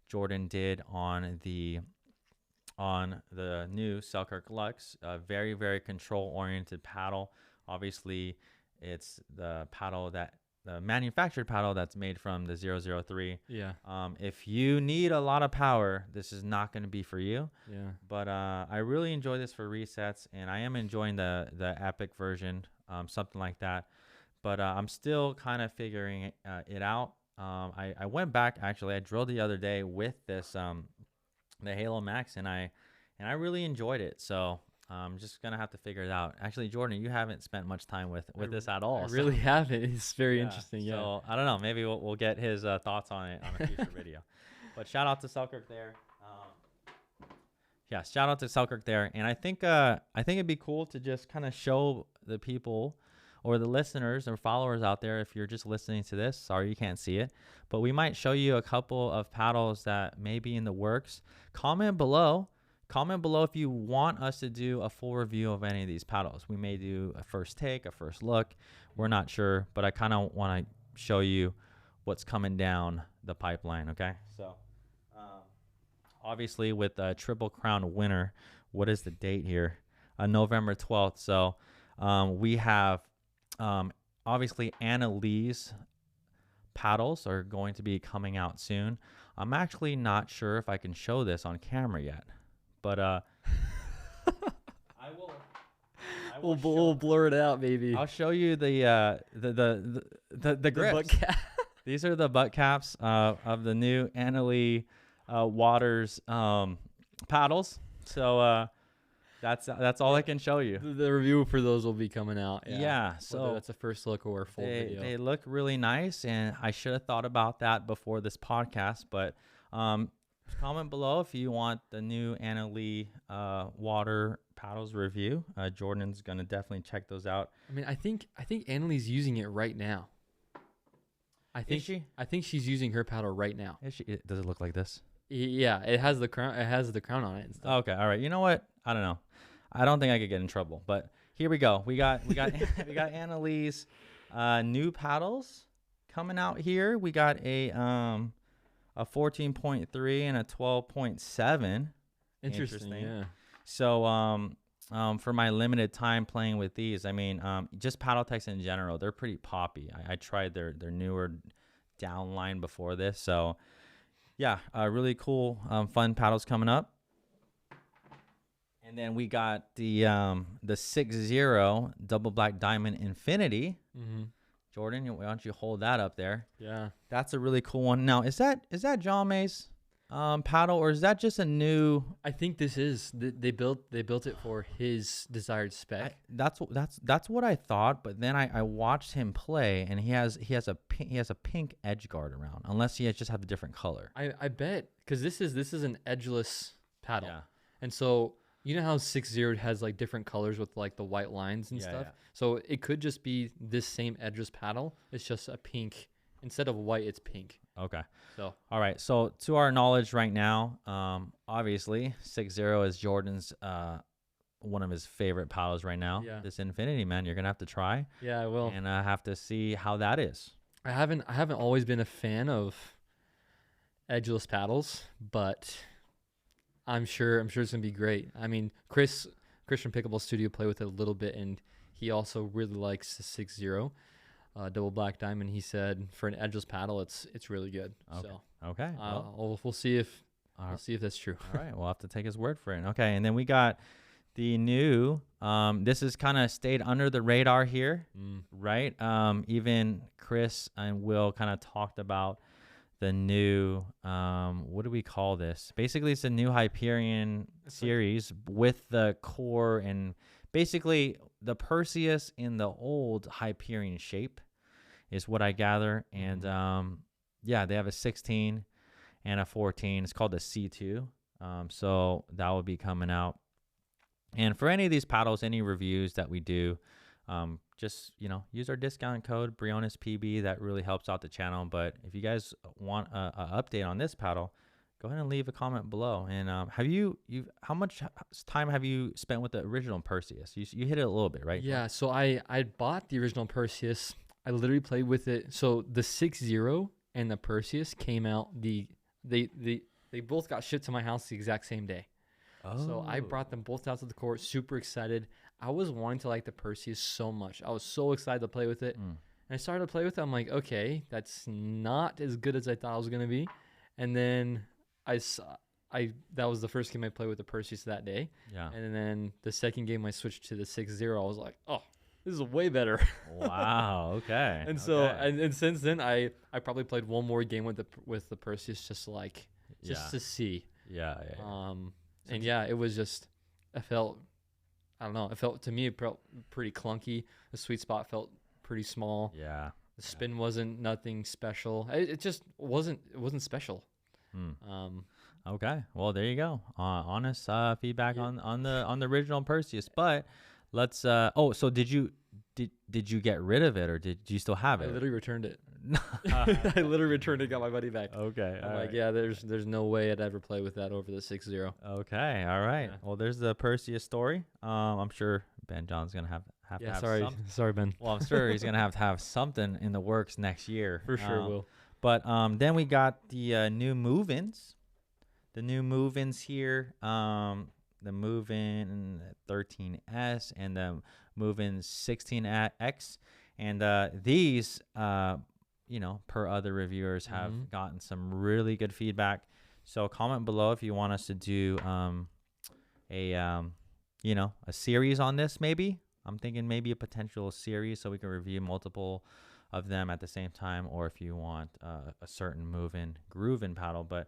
Jordan did on the new Selkirk Lux. Very, very control-oriented paddle. Obviously, it's the manufactured paddle that's made from the 003. Yeah. If you need a lot of power, this is not going to be for you. Yeah. But I really enjoy this for resets, and I am enjoying the Epic version, something like that. But I'm still kind of figuring it out. I went back, actually. I drilled the other day with this the Halo Max, and I really enjoyed it. So I'm just gonna have to figure it out. Actually, Jordan, you haven't spent much time with this at all. I really haven't. It's very interesting. Yeah. So I don't know. Maybe we'll get his thoughts on it on a future video. But shout out to Selkirk there. Shout out to Selkirk there. And I think it'd be cool to just kind of show the people, or the listeners or followers out there, if you're just listening to this, sorry you can't see it, but we might show you a couple of paddles that may be in the works. Comment below if you want us to do a full review of any of these paddles. We may do a first take, a first look. We're not sure, but I kind of want to show you what's coming down the pipeline, okay? So obviously with a Triple Crown winner. What is the date here? November 12th. So we have obviously Anna Lee's paddles are going to be coming out soon. I'm actually not sure if I can show this on camera yet, but I will We'll blur it out, maybe. I'll show you the grips. These are the butt caps of the new Anna Lee Waters paddles. So that's all I can show you. The review for those will be coming out. Yeah, so whether that's a first look or a full video. They look really nice, and I should have thought about that before this podcast. But comment below if you want the new Anna Lee water paddles review. Jordan's gonna definitely check those out. I mean, I think Anna Lee's using it right now. I think she's using her paddle right now. Does it look like this? Yeah, it has the crown. It has the crown on it and stuff. Okay, all right. You know what? I don't know. I don't think I could get in trouble. But here we go. We got we got Anna Lee's new paddles coming out here. We got a 14.3 and a 12.7. Interesting. Yeah. So for my limited time playing with these, I mean, just paddle techs in general, they're pretty poppy. I tried their newer downline before this, so yeah, really cool, fun paddles coming up. And then we got the 6-0 double black diamond infinity. Jordan, why don't you hold that up there? Yeah, that's a really cool one. Now, is that John May's paddle, or is that just a new? I think this is they built it for his desired spec. That's what I thought, but then I watched him play, and he has a pink edge guard around, unless he just have a different color. I bet, because this is an edgeless paddle. Yeah. And so you know how 6-0 has like different colors with like the white lines and stuff. Yeah. So it could just be this same edgeless paddle. It's just a pink instead of white. It's pink. Okay. So all right. So to our knowledge right now, obviously 6-0 is Jordan's one of his favorite paddles right now. Yeah. This infinity, man, you're gonna have to try. Yeah, I will. And have to see how that is. I haven't always been a fan of edgeless paddles, but I'm sure it's gonna be great. I mean, Chris from Pickleball Studio played with it a little bit, and he also really likes the 6-0 double black diamond. He said for an edgeless paddle, it's really good. Okay. So okay. we'll see if that's true. All right, we'll have to take his word for it. Okay, and then we got the new. This has kind of stayed under the radar here, right? Even Chris and Will kind of talked about the new. What do we call this? Basically, it's a new Hyperion series with the core and basically the Perseus in the old Hyperion shape is what I gather. And yeah, they have a 16 and a 14. It's called the C2. So that will be coming out. And for any of these paddles, any reviews that we do, just, use our discount code Briones PB. That really helps out the channel. But if you guys want an update on this paddle, go ahead and leave a comment below. And how much time have you spent with the original Perseus? You hit it a little bit, right? Yeah. So I bought the original Perseus. I literally played with it. So the 6-0 and the Perseus came out. They both got shipped to my house the exact same day. Oh. So I brought them both out to the court. Super excited. I was wanting to like the Perseus so much. I was so excited to play with it. And I started to play with it. I'm like, okay, that's not as good as I thought it was gonna be. And then that was the first game I played with the Perseus that day. Yeah. And then the second game I switched to the 6-0. I was like, oh, this is way better. Wow. Okay. And so and since then I probably played one more game with the Perseus just to see. Yeah. And yeah, it was just it felt to me it felt pretty clunky. The sweet spot felt pretty small. Yeah. The spin wasn't nothing special. It just wasn't special. Okay, well there you go. Honest feedback on the original Perseus. But let's. So did you get rid of it, or did you still have it? I literally returned it. I literally returned it, got my money back. Okay, I'm like, yeah, there's no way I'd ever play with that over the 6-0. Okay, all right. Yeah. Well, there's the Perseus story. I'm sure Ben John's gonna have to have sorry Ben. Well, I'm sure he's gonna have to have something in the works next year for sure. Will. But then we got the new move-ins, the new move-ins here. The move-in 13S and the move-in 16X, and these, per other reviewers, have gotten some really good feedback. So comment below if you want us to do a series on this. Maybe I'm thinking maybe a potential series so we can review multiple of them at the same time, or if you want a certain move-in groove-in paddle. But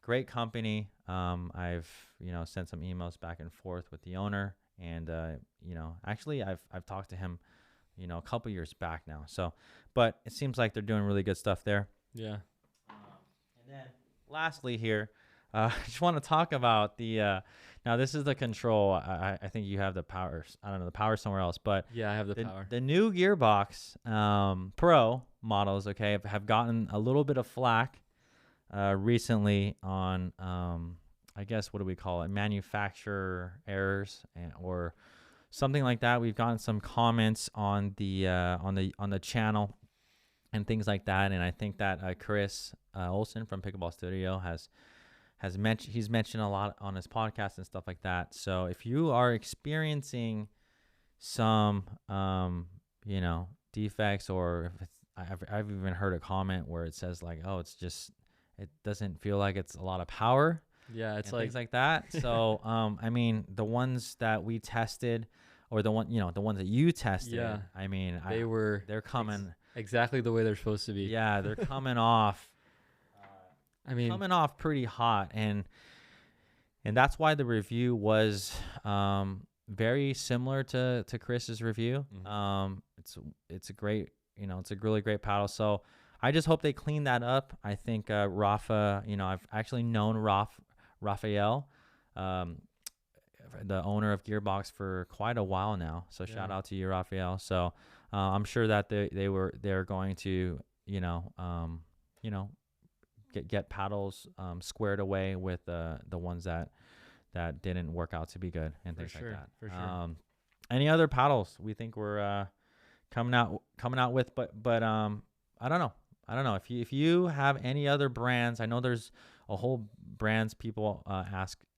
great company. I've sent some emails back and forth with the owner, and actually I've talked to him a couple years back now. So, but it seems like they're doing really good stuff there. Yeah. And then lastly here, I just want to talk about the now this is the control. I think you have the power. I don't know, the power somewhere else, but Yeah, I have the power. The new Gearbox Pro models, okay, have gotten a little bit of flack recently on I guess, what do we call it, manufacturer errors or something like that. We've gotten some comments on the channel and things like that, and I think that Chris Olsen from Pickleball Studio he's mentioned a lot on his podcast and stuff like that. So if you are experiencing some defects, or if I've even heard a comment where it says like, oh, it doesn't feel like it's a lot of power. Yeah, it's and like things like that. So I mean, the ones that we tested, or the ones that you tested, Yeah, I mean, they're coming exactly the way they're supposed to be. Yeah, they're coming off. Coming off pretty hot, and that's why the review was very similar to Chris's review. It's a great, it's a really great paddle. So I just hope they clean that up. I think Rafa, I've actually known Raphael, the owner of Gearbox, for quite a while now. So shout out to you, Raphael. So I'm sure that they're going to get paddles squared away with the ones that didn't work out to be good and things like that. For sure. Any other paddles we think we're coming out with? But I don't know if you have any other brands. I know there's a whole brands people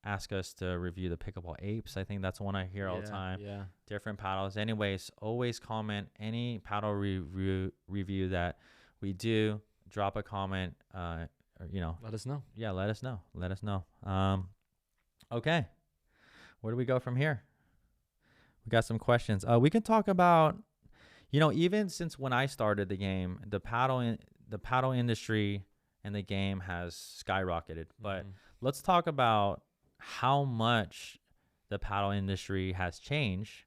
ask us to review. The Pickleball Apes, I think that's one I hear all the time. Yeah. Different paddles. Anyways, always comment any paddle review that we do. Drop a comment. Let us know. Yeah, let us know. Okay, where do we go from here? We got some questions. We can talk about, even since when I started the game, the paddle industry and the game has skyrocketed. But let's talk about how much the paddle industry has changed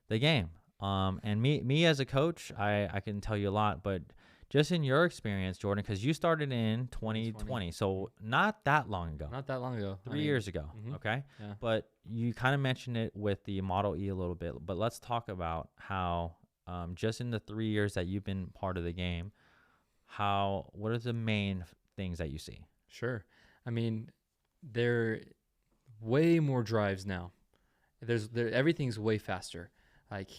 the game. And me as a coach, I can tell you a lot, but just in your experience, Jordan, because you started in 2020, so not that long ago. 3 years ago, okay? Yeah. But you kind of mentioned it with the Model E a little bit, but let's talk about how just in the 3 years that you've been part of the game, what are the main things that you see? Sure. I mean, there are way more drives now. Everything's way faster. Like,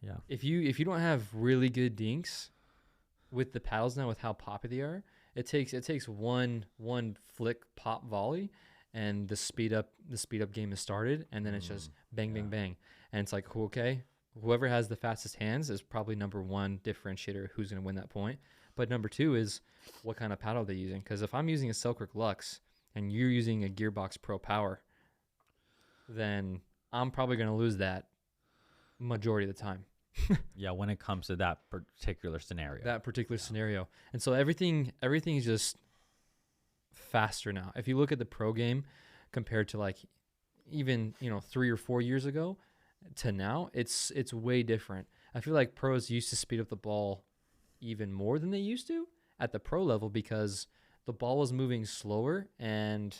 yeah, if you don't have really good dinks with the paddles now, with how poppy they are, it takes one flick pop volley, and the speed up game is started, and then it's just bang bang bang, and it's like, okay, whoever has the fastest hands is probably number one differentiator who's going to win that point. But number two is what kind of paddle they're using, because if I'm using a Selkirk Lux and you're using a Gearbox Pro Power, then I'm probably going to lose that majority of the time. Yeah, when it comes to that particular scenario. And so everything is just faster now. If you look at the pro game compared to like even 3 or 4 years ago to now, it's way different. I feel like pros used to speed up the ball even more than they used to at the pro level, because the ball was moving slower, and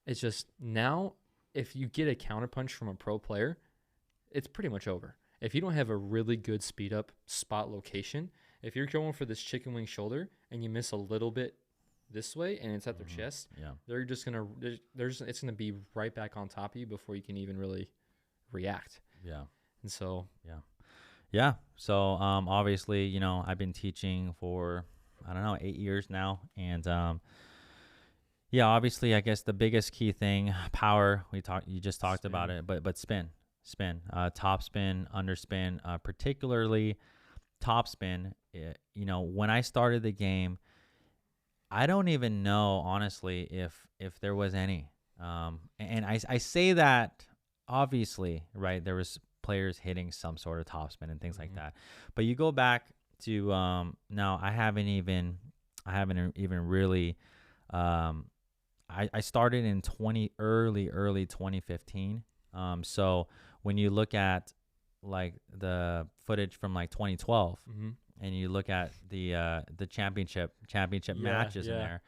it's just now if you get a counterpunch from a pro player, it's pretty much over. If you don't have a really good speed up spot location, if you're going for this chicken wing shoulder and you miss a little bit this way and it's at their chest, it's gonna be right back on top of you before you can even really react. Yeah. And so So obviously, I've been teaching for 8 years now, and Yeah, obviously, I guess the biggest key thing, power. You just talked about Spin. it, but spin, top spin, underspin, particularly top spin. When I started the game, I don't even know honestly if there was any. And I say that obviously, right? There was players hitting some sort of topspin and things like Hmm. that. But you go back to now I haven't even really um, I started in early 2015. So when you look at like the footage from like 2012 Hmm. and you look at the championship Yeah, matches in yeah. there,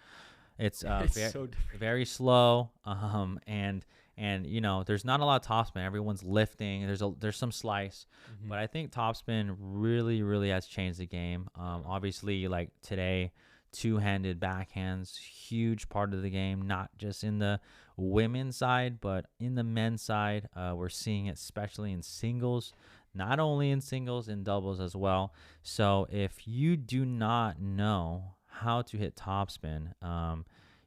it's It's so different. very slow. And there's not a lot of topspin. Everyone's lifting. There's some slice, Hmm. but I think topspin really has changed the game. Obviously, like today, two-handed backhands, huge part of the game. Not just in the women's side, but in the men's side. We're seeing it especially in singles, not only in singles, in doubles as well. So if you do not know how to hit topspin,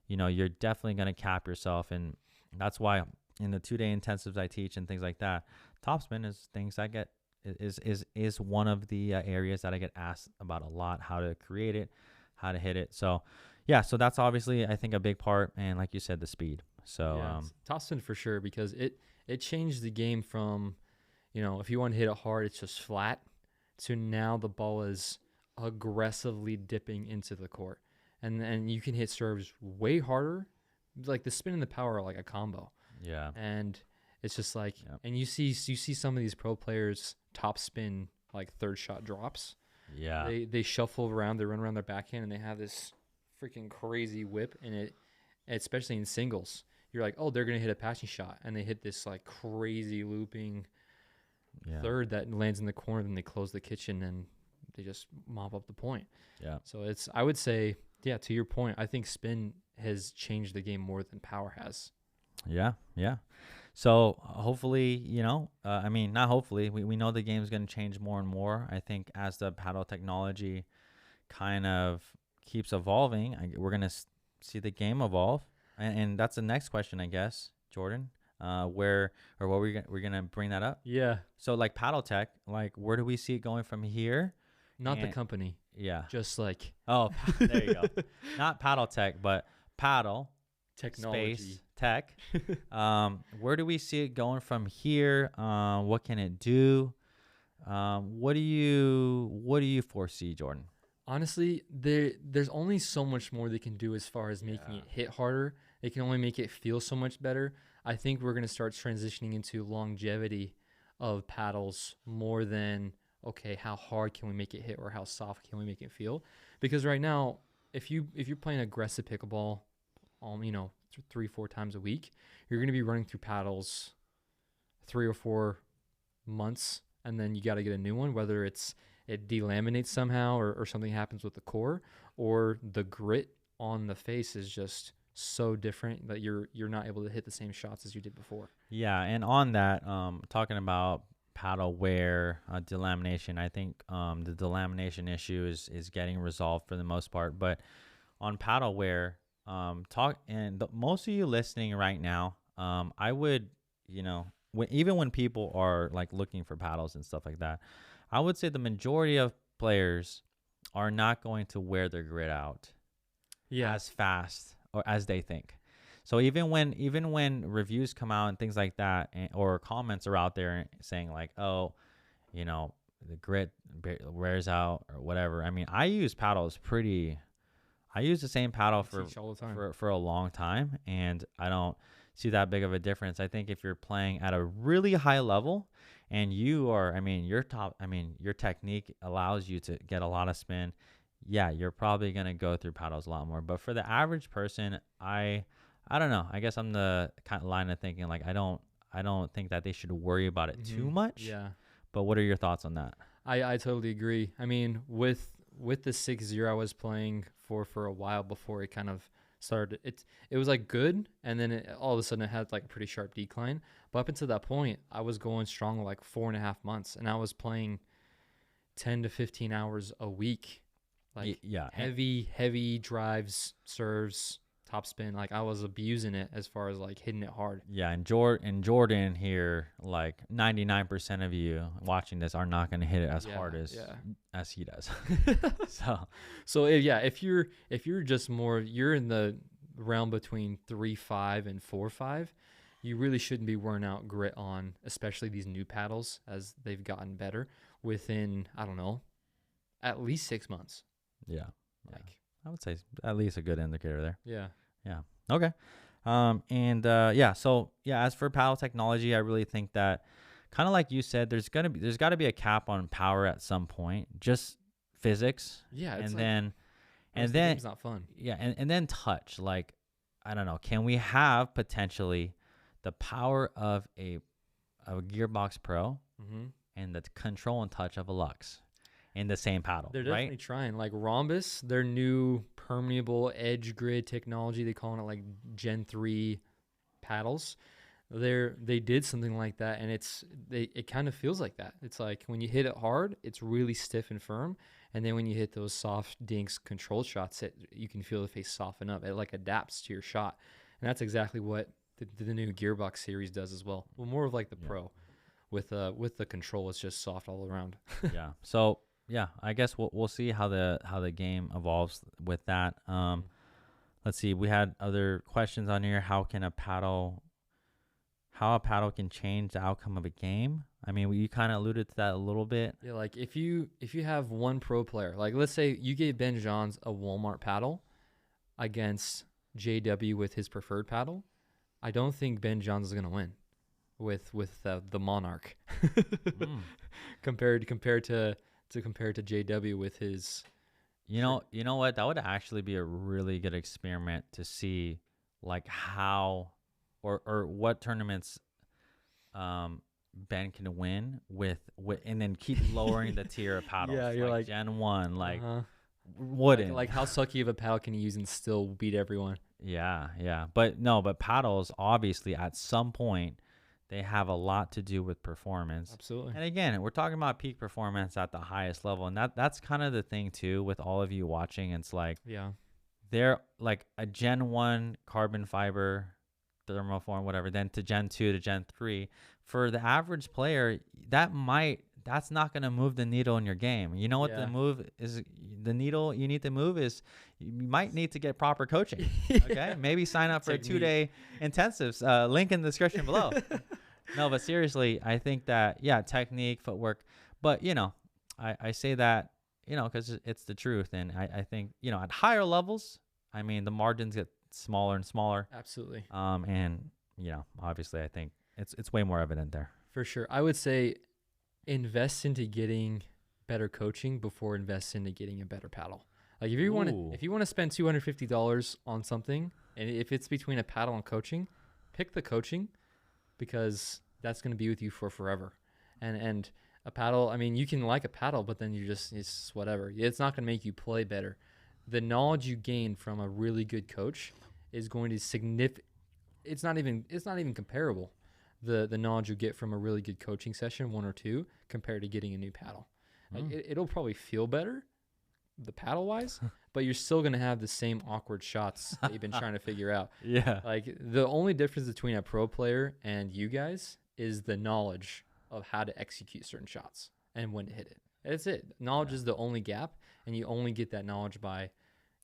you're definitely going to cap yourself. And that's why in the 2-day intensives I teach and things like that, topspin is things I get is one of the areas that I get asked about a lot, how to create it, how to hit it. So yeah, so that's obviously I think a big part. And like you said, the speed. So Yeah, top spin for sure because it changed the game from, if you want to hit it hard, it's just flat, to now the ball is aggressively dipping into the court, and you can hit serves way harder. Like the spin and the power are like a combo, yeah, and it's just like, yeah, and you see some of these pro players top spin like third shot drops. yeah, They shuffle around, they run around their backhand, and they have this freaking crazy whip, and especially in singles, you're like, oh, they're gonna hit a passing shot, and they hit this like crazy looping yeah, third that lands in the corner, then they close the kitchen and they just mop up the point. yeah, So I would say, yeah, to your point, I think spin has changed the game more than power has. yeah, yeah. So hopefully, I mean, not hopefully, we know the game's going to change more and more. I think as the paddle technology kind of keeps evolving, we're going to see the game evolve. And that's the next question, I guess, Jordan. Where or what we're gonna bring that up. Yeah, So like paddle tech, like where do we see it going from here? not the And company, yeah. just like Oh, there you go. Not paddle tech, but paddle technology. space tech. Where do we see it going from here? What can it do? What do you foresee, Jordan? Honestly, there's only so much more they can do as far as making Yeah. it hit harder. They can only make it feel so much better. I think we're gonna start transitioning into longevity of paddles more than, okay, how hard can we make it hit or how soft can we make it feel? Because right now, if you're playing aggressive pickleball, 3-4 times a week, you're gonna be running through paddles 3 or 4 months, and then you got to get a new one, whether it delaminates somehow, or something happens with the core, or the grit on the face is just so different that you're not able to hit the same shots as you did before. Yeah, and on that, talking about paddle wear, delamination, I think the delamination issue is getting resolved for the most part. But on paddle wear, most of you listening right now, I would, even when people are like looking for paddles and stuff like that, I would say the majority of players are not going to wear their grit out Yeah. as fast or as they think. So even when reviews come out and things like that, or comments are out there saying like, oh, the grit wears out or whatever. I mean, I use the same paddle I teach all the time. for a long time, and I don't see that big of a difference. I think if you're playing at a really high level and your technique allows you to get a lot of spin, yeah, you're probably going to go through paddles a lot more. But for the average person, I don't know. I guess I'm the kind of line of thinking like I don't think that they should worry about it too much. Yeah. But what are your thoughts on that? I totally agree. I mean, with the 6-0 I was playing for a while before it kind of started, it was like good, and then all of a sudden it had like a pretty sharp decline. But up until that point, I was going strong like 4.5 months, and I was playing 10 to 15 hours a week, like Yeah. heavy drives, serves, topspin. Like I was abusing it as far as like hitting it hard. Yeah, and Jordan here, like 99% of you watching this are not going to hit it as hard as he does. If you're just more, you're in the realm between 3.5 and 4.5, you really shouldn't be wearing out grit on, especially these new paddles as they've gotten better within, I don't know, at least 6 months. Yeah. I would say at least a good indicator there. Yeah. Yeah. Okay. So as for paddle technology, I really think that kind of like you said, there's got to be a cap on power at some point, just physics. Yeah. It's then it's not fun. Yeah. And then touch, like, I don't know, can we have potentially the power of a Gearbox Pro and the control and touch of a Lux in the same paddle? They're definitely trying. Like Ronbus, their new permeable edge grid technology, they calling it like Gen 3 paddles. They did something like that, and it kind of feels like that. It's like when you hit it hard, it's really stiff and firm, and then when you hit those soft dinks control shots, you can feel the face soften up. It like adapts to your shot, and that's exactly what the new Gearbox series does as well. Well, more of like the Pro, with the control, it's just soft all around. Yeah. So yeah, I guess we'll see how the game evolves with that. Let's see. We had other questions on here. How a paddle can change the outcome of a game? I mean, you kind of alluded to that a little bit. Yeah, like if you have one pro player, like let's say you gave Ben Johns a Walmart paddle against JW with his preferred paddle, I don't think Ben Johns is gonna win with the Monarch compared to JW with his. You know what? That would actually be a really good experiment to see, like how or what tournaments Ben can win with and then keep lowering the tier of paddles. Yeah, you're like Gen 1, like wooden. Like how sucky of a paddle can you use and still beat everyone? Yeah. But paddles, obviously, at some point, they have a lot to do with performance. Absolutely. And again, we're talking about peak performance at the highest level. And that's kind of the thing, too, with all of you watching. It's like, they're like a Gen 1 carbon fiber, thermoform, whatever, then to Gen 2 to Gen 3. For the average player, that's not going to move the needle in your game. You know what the move is? The needle you need to move is you might need to get proper coaching. Okay, maybe sign up for a 2-day intensives. Link in the description below. No, but seriously, I think that technique, footwork. But I say that because it's the truth, and I think at higher levels, I mean the margins get smaller and smaller. Absolutely. And obviously, I think it's way more evident there. For sure, I would say invest into getting better coaching before invest into getting a better paddle. Like if you want to spend $250 on something, and if it's between a paddle and coaching, pick the coaching because that's going to be with you for forever. And a paddle, I mean, you can like a paddle, but then it's just whatever. It's not going to make you play better. The knowledge you gain from a really good coach is going to it's not even comparable. The knowledge you get from a really good coaching session, 1 or 2, compared to getting a new paddle. Like it'll probably feel better, the paddle wise, but you're still gonna have the same awkward shots that you've been trying to figure out. Yeah. Like the only difference between a pro player and you guys is the knowledge of how to execute certain shots and when to hit it. That's it. Knowledge is the only gap, and you only get that knowledge by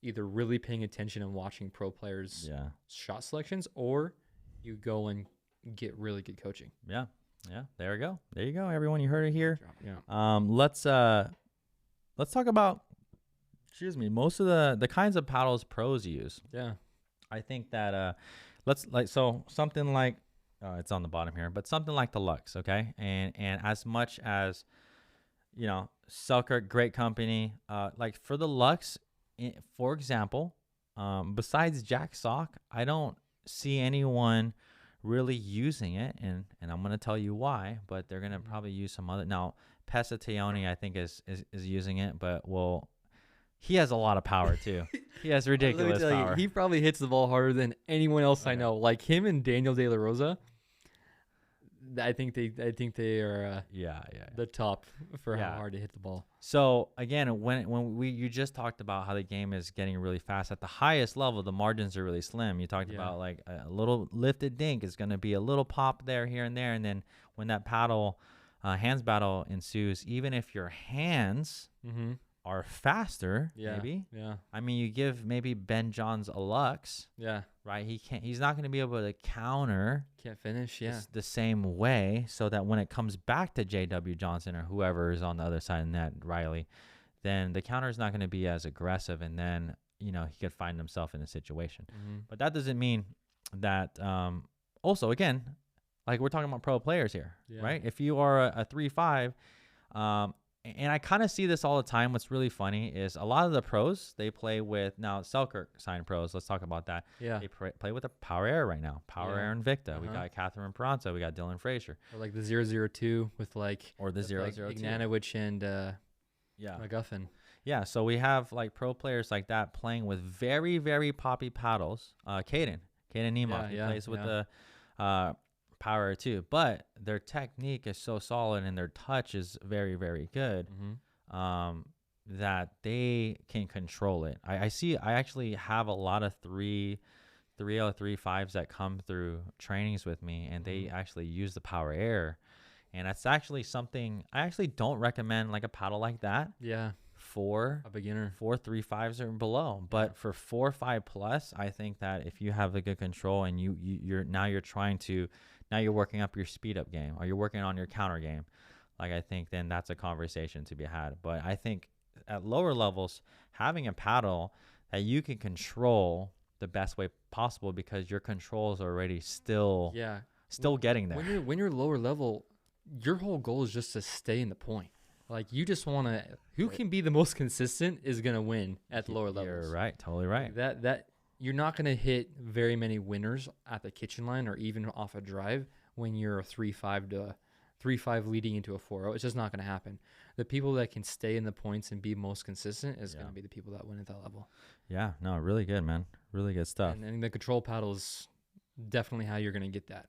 either really paying attention and watching pro players' shot selections, or you go and get really good coaching. Yeah. There you go, everyone. You heard it here. Yeah. Let's talk about most of the kinds of paddles pros use. Yeah. I think that something like it's on the bottom here, but something like the Lux, okay? And as much as Selkirk, great company, like for the Lux, for example, besides Jack Sock, I don't see anyone really using it, and I'm going to tell you why, but they're going to probably use some other. Now, Pesatione, I think, is using it, but he has a lot of power too. He has ridiculous power. He probably hits the ball harder than anyone else I know. Like him and Daniel De La Rosa, I think they are Yeah, yeah. the top for Yeah. how hard to hit the ball. So again, when you just talked about how the game is getting really fast at the highest level, the margins are really slim. You talked Yeah. about like a little lifted dink is going to be a little pop there, here and there, and then when that hands battle ensues, even if your hands Mm-hmm. are faster, Yeah. maybe. Yeah. I mean, you give maybe Ben Johns a Lux, Yeah. right? He's not going to be able to counter Can't finish. Yeah. the same way, so that when it comes back to J.W. Johnson or whoever is on the other side of the net, Riley, then the counter is not going to be as aggressive, and then he could find himself in a situation. Mm-hmm. But that doesn't mean that. Also, again, like we're talking about pro players here, right? If you are a 3-5, and I kind of see this all the time. What's really funny is a lot of the pros, they play with, now Selkirk signed pros. Let's talk about that. Yeah. They play with a Power Air right now. Power Air and Victa. We got Catherine Peranza. We got Dylan Frazier. Or like the 002 with like. Or the 002. Like Ignanowicz and McGuffin. Yeah, so we have like pro players like that playing with very, very poppy paddles. Caden Nemeth, he plays with the Power Air too, but their technique is so solid and their touch is very, very good. That they can control it. I actually have a lot of 3.5s that come through trainings with me, and they actually use the Power Air, and that's actually something I actually don't recommend, like a paddle like that. Yeah. For a beginner, 4 3.5s or below, but for 4.5 plus, I think that if you have a good control and you're working up your speed up game, or you're working on your counter game, like I think then that's a conversation to be had. But I think at lower levels, having a paddle that you can control the best way possible, because your controls are already still getting there. When you're lower level, your whole goal is just to stay in the point. Like, you just want to, who can be the most consistent is going to win at the lower levels. You're right. Totally right. That you're not going to hit very many winners at the kitchen line or even off a drive when you're a 3-5 leading into a 4-0. It's just not going to happen. The people that can stay in the points and be most consistent is going to be the people that win at that level. Yeah, no, really good, man. Really good stuff. And the control paddle is definitely how you're going to get that.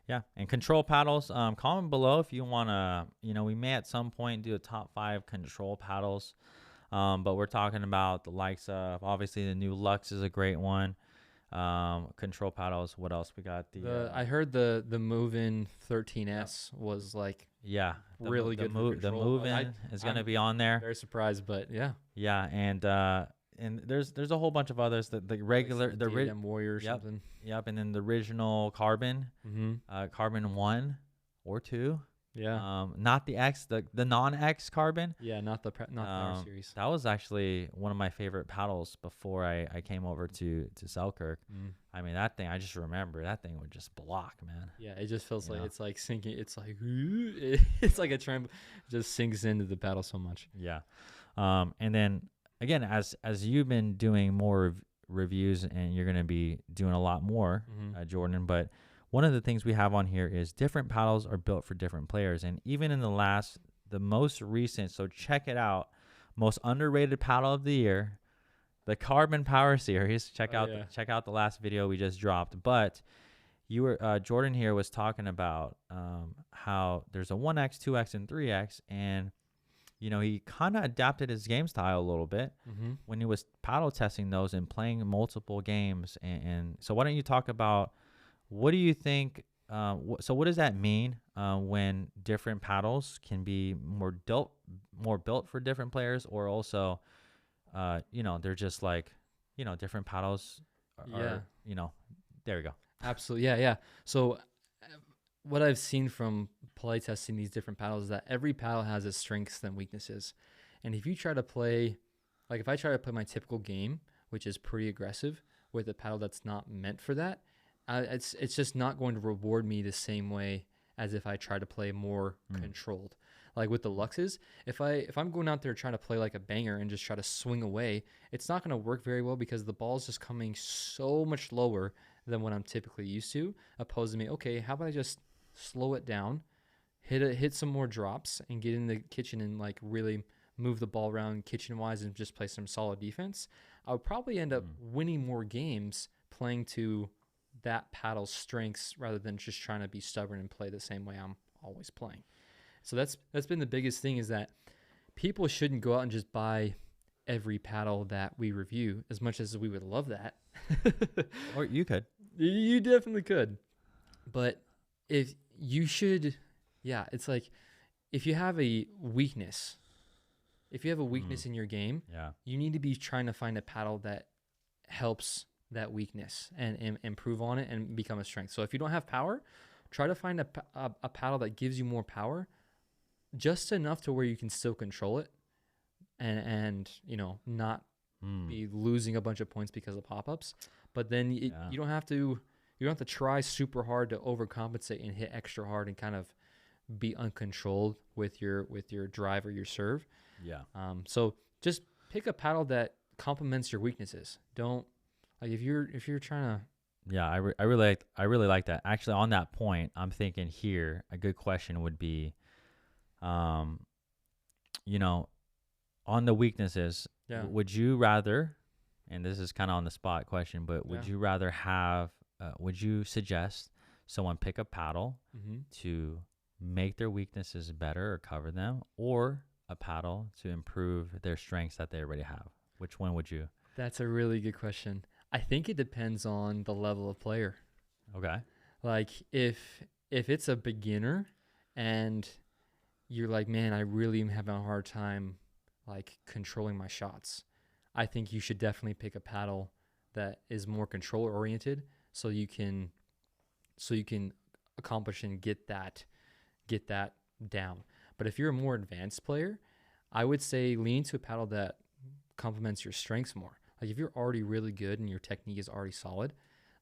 Yeah, and control paddles, comment below if you want to, we may at some point do a top 5 control paddles, but we're talking about the likes of, obviously, the new Lux is a great one. Control paddles, what else we got? I heard the Move-In 13S was like really good. The Move-In is going to be on there. Very surprised, but yeah, and there's a whole bunch of others, that the regular, like the Warrior or something. Yep, and then the original Carbon, Carbon 1 or 2. Yeah. Not the X, the non-X Carbon. Yeah, not the Power Series. That was actually one of my favorite paddles before I came over to Selkirk. I mean, that thing, I just remember that thing would just block, man. Yeah, it just feels like it's like sinking. It's like it's like a tramp, just sinks into the paddle so much. Yeah. And then again, as you've been doing more reviews, and you're going to be doing a lot more, Jordan, but one of the things we have on here is different paddles are built for different players. And even in the most recent, so check it out, most underrated paddle of the year, the Carbon Power Series. Check out the last video we just dropped. But you were Jordan here was talking about how there's a 1X, 2X, and 3X, and he kind of adapted his game style a little bit when he was paddle testing those and playing multiple games. And so why don't you talk about, what do you think? So what does that mean when different paddles can be more built for different players, or also, they're just like, different paddles are, there we go. Absolutely. Yeah. So what I've seen from play testing these different paddles is that every paddle has its strengths and weaknesses. And if you try to play, like if I try to play my typical game, which is pretty aggressive, with a paddle that's not meant for that, it's just not going to reward me the same way as if I try to play more controlled. Like with the Luxes, if I'm going out there trying to play like a banger and just try to swing away, it's not going to work very well, because the ball's just coming so much lower than what I'm typically used to, opposed to me, okay, how about I just slow it down, hit some more drops, and get in the kitchen and like really move the ball around kitchen-wise and just play some solid defense. I would probably end up winning more games playing to that paddle's strengths rather than just trying to be stubborn and play the same way I'm always playing. So that's been the biggest thing, is that people shouldn't go out and just buy every paddle that we review, as much as we would love that. Or you could. You definitely could. But if you should, yeah, it's like if you have a weakness, in your game, Yeah. you need to be trying to find a paddle that helps that weakness and improve on it and become a strength. So if you don't have power, try to find a paddle that gives you more power, just enough to where you can still control it and not be losing a bunch of points because of pop-ups. But then you don't have to try super hard to overcompensate and hit extra hard and kind of be uncontrolled with your drive or your serve. Yeah. So just pick a paddle that complements your weaknesses. Don't, like, if you're trying to. Yeah, I really like that. Actually, on that point, I'm thinking here a good question would be, on the weaknesses, would you rather, and this is kind of on the spot question, but would you rather have, would you suggest someone pick a paddle to make their weaknesses better or cover them, or a paddle to improve their strengths that they already have? Which one would you? That's a really good question. I think it depends on the level of player. Okay. Like if it's a beginner and you're like, man, I really am having a hard time like controlling my shots, I think you should definitely pick a paddle that is more control oriented, so you can accomplish and get that down. But if you're a more advanced player, I would say lean to a paddle that complements your strengths more. Like if you're already really good and your technique is already solid,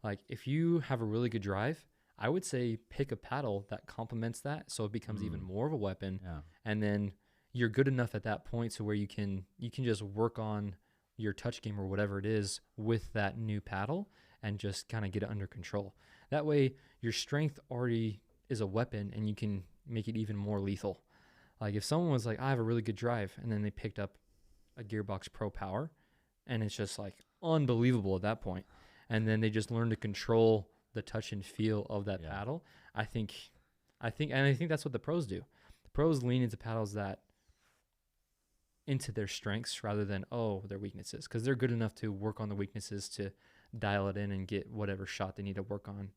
like if you have a really good drive, I would say pick a paddle that complements that, so it becomes even more of a weapon. Yeah. And then you're good enough at that point to where you can just work on your touch game or whatever it is with that new paddle and just kind of get it under control. That way your strength already is a weapon and you can make it even more lethal. Like if someone was like, I have a really good drive, and then they picked up a Gearbox Pro Power, and it's just like unbelievable at that point, and then they just learn to control the touch and feel of that paddle. I think that's what the pros do. The pros lean into paddles that into their strengths rather than their weaknesses, because they're good enough to work on the weaknesses to dial it in and get whatever shot they need to work on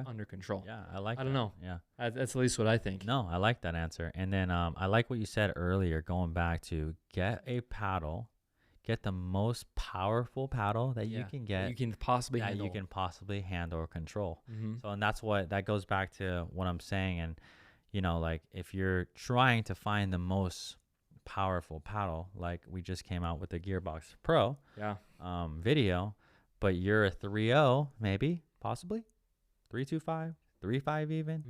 under control. Yeah, I don't know. Yeah. That's at least what I think. No, I like that answer. And then I like what you said earlier, going back to get a paddle, get the most powerful paddle that you can get. You can possibly that handle. you can possibly handle or control. Mm-hmm. So, and that goes back to what I'm saying. And, like if you're trying to find the most powerful paddle, like we just came out with the Gearbox Pro video, but you're a 3.0, maybe, possibly 3.25, 3.5 even.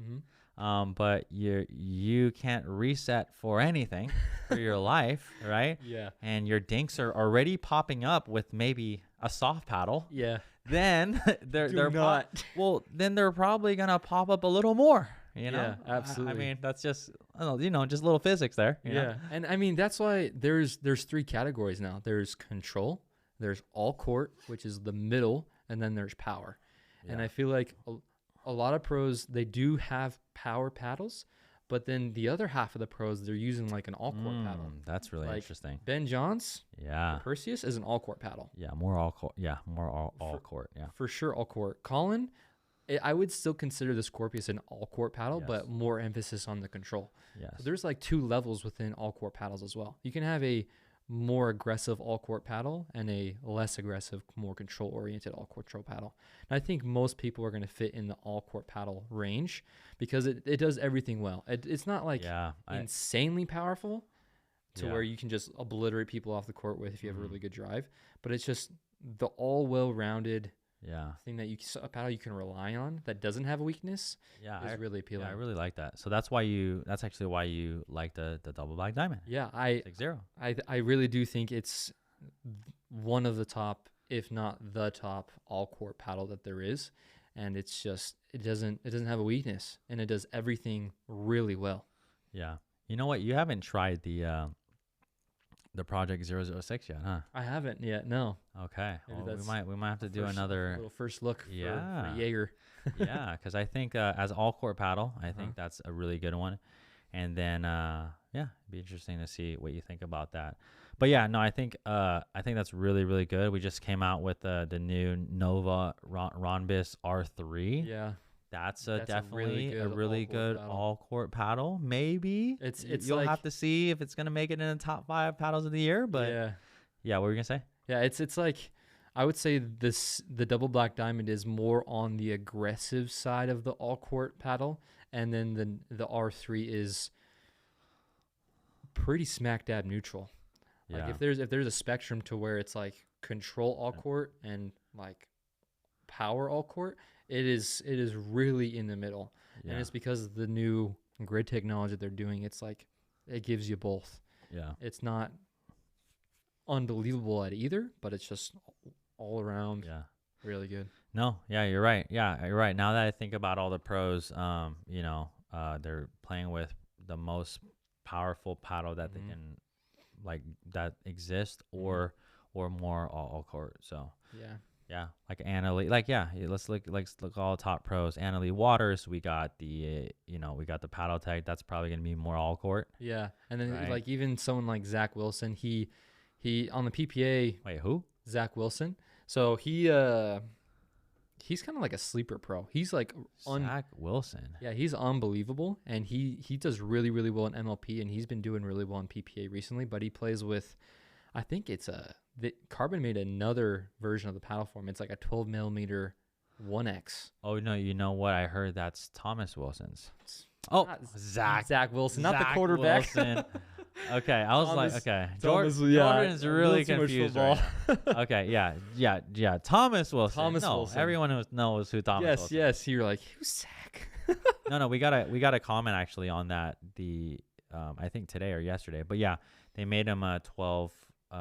Mm-hmm. But you can't reset for anything for your life, right? Yeah. And your dinks are already popping up with maybe a soft paddle. Yeah. Then they're not. then they're probably gonna pop up a little more. Yeah, absolutely. I mean, that's just just little physics there. Yeah. And I mean, that's why there's 3 categories now. There's control, there's all court, which is the middle, and then there's power. Yeah. And I feel like a lot of pros, they do have power paddles, but then the other half of the pros, they're using like an all court paddle. That's really interesting. Ben Johns, Perseus is an all court paddle. Yeah, more all court. Yeah, more all court. Yeah, for sure, all court. Colin, I would still consider the Scorpius an all court paddle, but more emphasis on the control. Yes. So there's like 2 levels within all court paddles as well. You can have a more aggressive all court paddle and a less aggressive, more control oriented all court paddle. And I think most people are going to fit in the all court paddle range because it does everything well. It's not like insanely powerful to where you can just obliterate people off the court with if you have a really good drive, but it's just the all well-rounded thing that a paddle you can rely on that doesn't have a weakness is really appealing. Yeah, I really like that. So that's actually why you like the double black diamond. Yeah, 6.0. I really do think it's one of the top, if not the top, all court paddle that there is, and it's just it doesn't have a weakness, and it does everything really well. Yeah. You know what? You haven't tried the the Project 006 yet, huh? I haven't yet. No. Okay. Maybe Well, that's we might have to do First, another. little first look for Yeah. Yeager. Yeah, because I think as all court paddle, I Uh-huh. think that's a really good one. And then yeah, it'd be interesting to see what you think about that. But yeah, no, I think that's really really good. We just came out with the new Nova Ronbus R3. Yeah. That's That's a definitely a really really good good paddle. all court paddle. Maybe It's you'll like, have to see if it's gonna make it in the top 5 paddles of the year. But yeah. what were you gonna say? Yeah, it's like, I would say the double black diamond is more on the aggressive side of the all court paddle, and then the R3 is pretty smack dab neutral. Like Yeah, if there's a spectrum to where it's like control all court and like power all court, it is really in the middle. yeah, And it's because of the new grid technology they're doing. It's like it gives you both. yeah. It's not unbelievable at either, but it's just all around Yeah. really good. No, yeah, you're right. Yeah, you're right. Now that I think about all the pros, they're playing with the most powerful paddle that they can, like, that exists, or more all court. So yeah, like Anna Lee, like let's look all top pros. Anna Lee Waters, we got the we got the paddle tag. That's probably gonna be more all court. Yeah, and then Right. like even someone like Zach Wilson, he on the PPA. Wait, who? Zach Wilson. So he's kind of like a sleeper pro. He's like Zach Wilson. Yeah, he's unbelievable, and he does really really well in MLP, and he's been doing really well in PPA recently. But he plays with, I think it's Carbon made another version of the paddle form. It's like a 12 millimeter 1X. Oh no, you know what? I heard that's Thomas Wilson's. Not Zach Wilson, not the quarterback. Wilson. Okay, I was Thomas- like, okay, Thomas, Jordan's yeah, really too much confused football. right now. Okay, yeah. Thomas Wilson. Thomas no, Wilson. everyone knows who Thomas Wilson. Yes. You're like, who's Zach? No, we got a comment actually on that. I think today or yesterday, but yeah, they made him a 12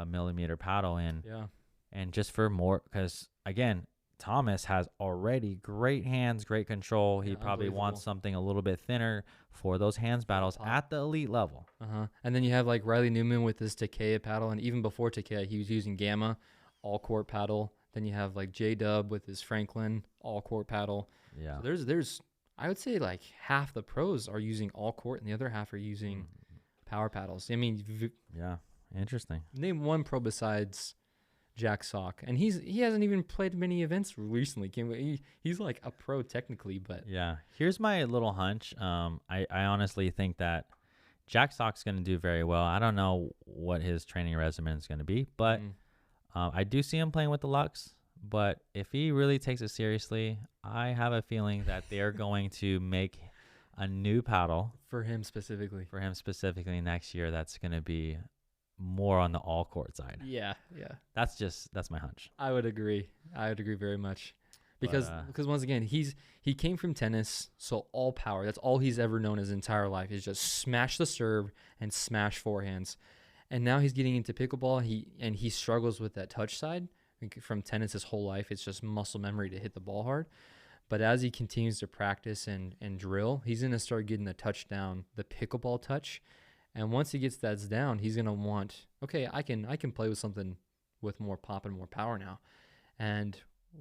millimeter paddle, and just for more, because again, Thomas has already great hands, great control. He probably wants something a little bit thinner for those hands battles at the elite level. And then you have like Riley Newman with his Takea paddle, and even before Takea, he was using Gamma all court paddle. Then you have like J Dub with his Franklin all court paddle. Yeah. So there's I would say like half the pros are using all court, and the other half are using power paddles. I mean, Yeah. Interesting. name one pro besides Jack Sock, and he hasn't even played many events recently. He's like a pro technically, but Yeah. Here's my little hunch. I honestly think that Jack Sock's going to do very well. I don't know what his training regimen is going to be, but I do see him playing with the Lux. But if he really takes it seriously, I have a feeling that they're going to make a new paddle for him specifically. Next year. That's going to be more on the all court side. Yeah. That's my hunch. I would agree very much, because once again, he came from tennis, so all power. That's all he's ever known his entire life, is just smash the serve and smash forehands. And now he's getting into pickleball. He struggles with that touch side. From tennis his whole life, it's just muscle memory to hit the ball hard. But as he continues to practice and drill, he's gonna start getting the touch down, the pickleball touch. And once he gets that down, he's gonna want, okay, I can play with something with more pop and more power now. And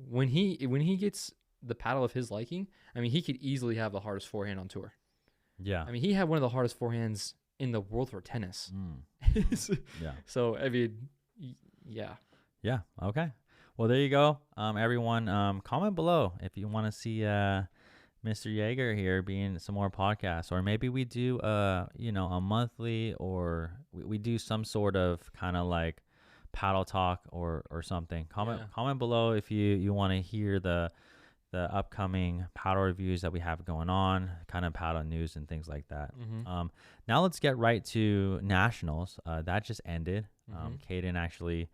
when he gets the paddle of his liking, I mean, he could easily have the hardest forehand on tour. Yeah. I mean, he had one of the hardest forehands in the world for tennis. Yeah. So I mean, yeah. Yeah. Okay. Well, there you go. Everyone, comment below if you want to see Mr. Yeager here being some more podcasts, or maybe we do a monthly, or we do some sort of kind of like paddle talk or something. Comment below if you want to hear the upcoming paddle reviews that we have going on, kind of paddle news and things like that. Now let's get right to nationals. That just ended. Caden actually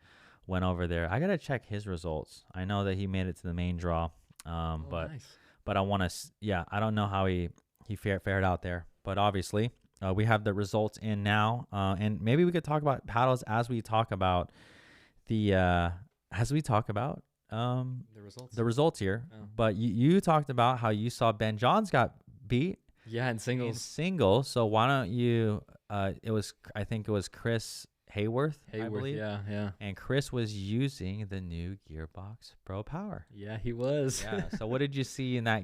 went over there. I gotta check his results. I know that he made it to the main draw, but Nice. I want to. I don't know how he fared out there, but obviously we have the results in now, and maybe we could talk about paddles as we talk about the results here. Oh. But you talked about how you saw Ben Johns got beat Yeah, in singles. So why don't you? I think it was Chris Hayworth, I Hayworth, believe. yeah. And Chris was using the new Gearbox Pro Power. Yeah, he was. Yeah. So what did you see in that,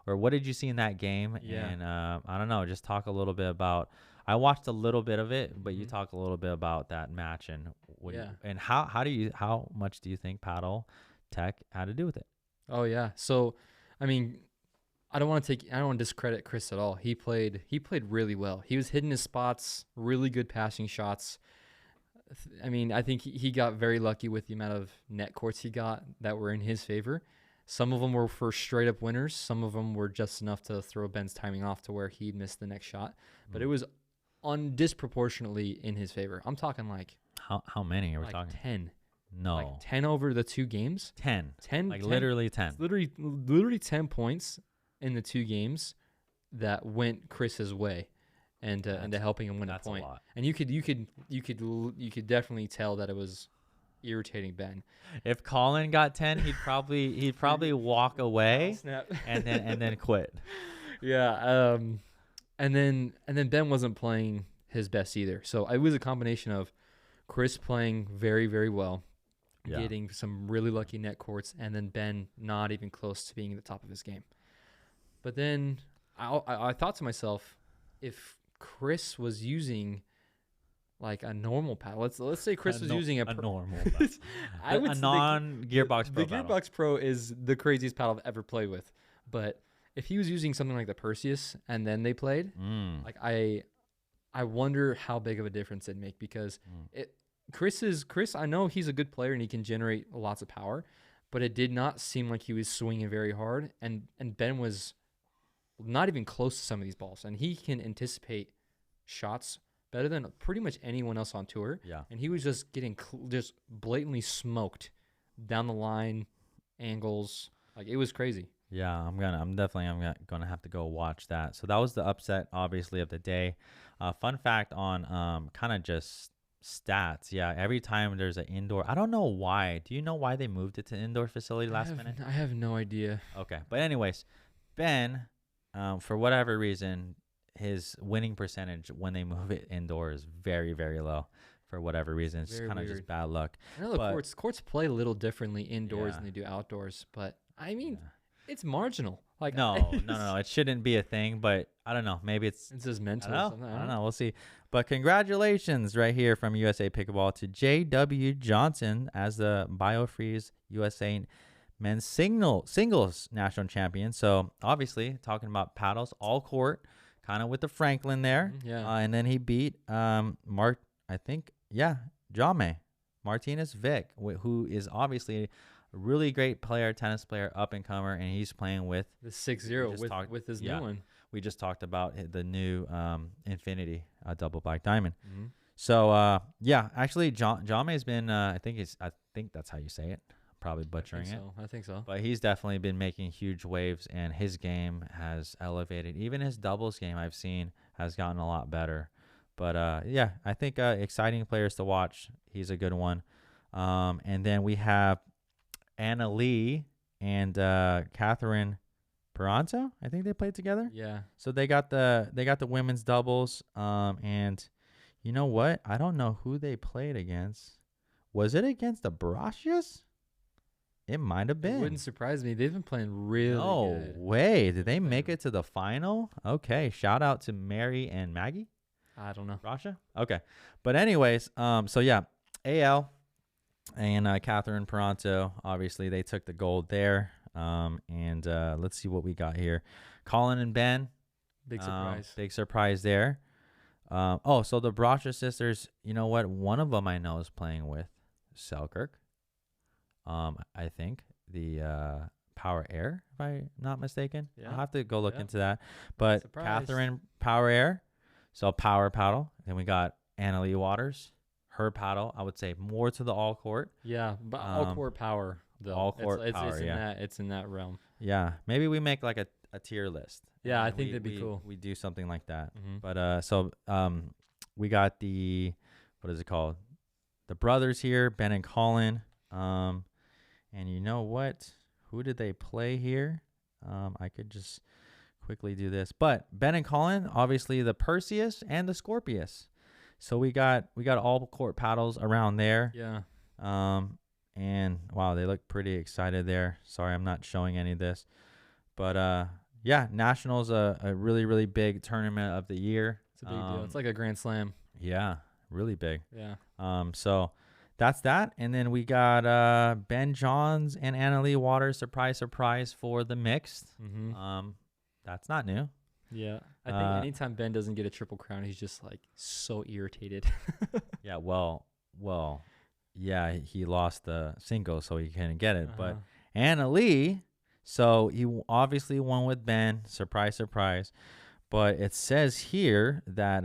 or what did you see in that game? Yeah. And I don't know, just talk a little bit about. I watched a little bit of it, but you Mhm. talk a little bit about that match and what. Yeah. And how much do you think Paddle Tech had to do with it? Oh yeah. So, I mean, I don't want to discredit Chris at all. He played really well. He was hitting his spots, really good passing shots. I mean, I think he got very lucky with the amount of net courts he got that were in his favor. Some of them were for straight up winners. Some of them were just enough to throw Ben's timing off to where he'd miss the next shot. But it was disproportionately in his favor. I'm talking like How many are we like talking? 10. No. Like 10 over the 2 games. 10. 10 Like 10 literally 10. literally 10 points in the 2 games that went Chris's way, and to helping him win a point. A lot. And you could definitely tell that it was irritating Ben. If Colin got 10, he'd probably walk away Snap. and then quit. Yeah. And then Ben wasn't playing his best either. So it was a combination of Chris playing very, very well, getting some really lucky net courts, and then Ben not even close to being at the top of his game. But then I thought to myself, if Chris was using like a normal paddle, let's say Chris was using a normal paddle. a non-Gearbox Pro The Gearbox Pro is the craziest paddle I've ever played with. But if he was using something like the Perseus and then they played, like I wonder how big of a difference it'd make, because Chris, I know he's a good player and he can generate lots of power, but it did not seem like he was swinging very hard, and Ben was not even close to some of these balls, and he can anticipate shots better than pretty much anyone else on tour. Yeah. And he was just getting just blatantly smoked down the line, angles, like it was crazy. Yeah, I'm definitely gonna have to go watch that. So that was the upset, obviously, of the day. Fun fact on kind of just stats. Yeah, every time there's an indoor, I don't know why. Do you know why they moved it to indoor facility last minute? I have no idea. Okay, but anyways, Ben, for whatever reason, his winning percentage when they move it indoor is very, very low. For whatever reason, it's kind of just bad luck. I know the courts play a little differently indoors than they do outdoors, but I mean, it's marginal. Like no, it shouldn't be a thing, but I don't know. Maybe it's just mental. I don't know. We'll see. But congratulations right here from USA Pickleball to J.W. Johnson as the BioFreeze USA men's singles national champion. So obviously talking about paddles, all court, kind of with the Franklin there. And then he beat Jaume Martinez Vic, who is obviously a really great player, tennis player, up and comer, and he's playing with the 6-0 with his new one. We just talked about the new Infinity double black diamond. So actually, Jaume has been. I think that's how you say it. Probably butchering it. I think so. But he's definitely been making huge waves, and his game has elevated. Even his doubles game I've seen has gotten a lot better. But I think exciting players to watch. He's a good one. And then we have Anna Lee and Catherine Peranto. I think they played together. Yeah. So they got the women's doubles. And you know what? I don't know who they played against. Was it against the Briones? It might have been. It wouldn't surprise me. They've been playing really good. No way. Did they make it to the final? Okay. Shout out to Mary and Maggie. I don't know. Rasha? Okay. But anyways, AL and Catherine Peranto, obviously they took the gold there. And let's see what we got here. Colin and Ben. Big surprise. Big surprise there. So the Brasha sisters, you know what? One of them I know is playing with Selkirk. I think the Power Air, if I'm not mistaken. Yeah. I'll have to go look into that. But surprise. Catherine Power Air, so Power Paddle. Then we got Annalie Waters, her paddle. I would say more to the all court. Yeah, but all court power though. All court power. It's in that realm. Yeah, maybe we make like a tier list. Yeah, I think that'd be cool. We do something like that. But we got the, what is it called? The brothers here, Ben and Colin. And you know what? Who did they play here? I could just quickly do this. But Ben and Colin, obviously the Perseus and the Scorpius. So we got all court paddles around there. Yeah. And wow, they look pretty excited there. Sorry, I'm not showing any of this, but yeah, Nationals a really really big tournament of the year. It's a big deal. It's like a Grand Slam. Yeah, really big. Yeah. So that's that. And then we got Ben Johns and Annalie Waters, surprise for the mixed. That's not new. Yeah. I think anytime Ben doesn't get a triple crown, he's just like so irritated. Yeah, well, yeah, he lost the single, so he couldn't get it. But Annalie, so he obviously won with Ben. Surprise. But it says here that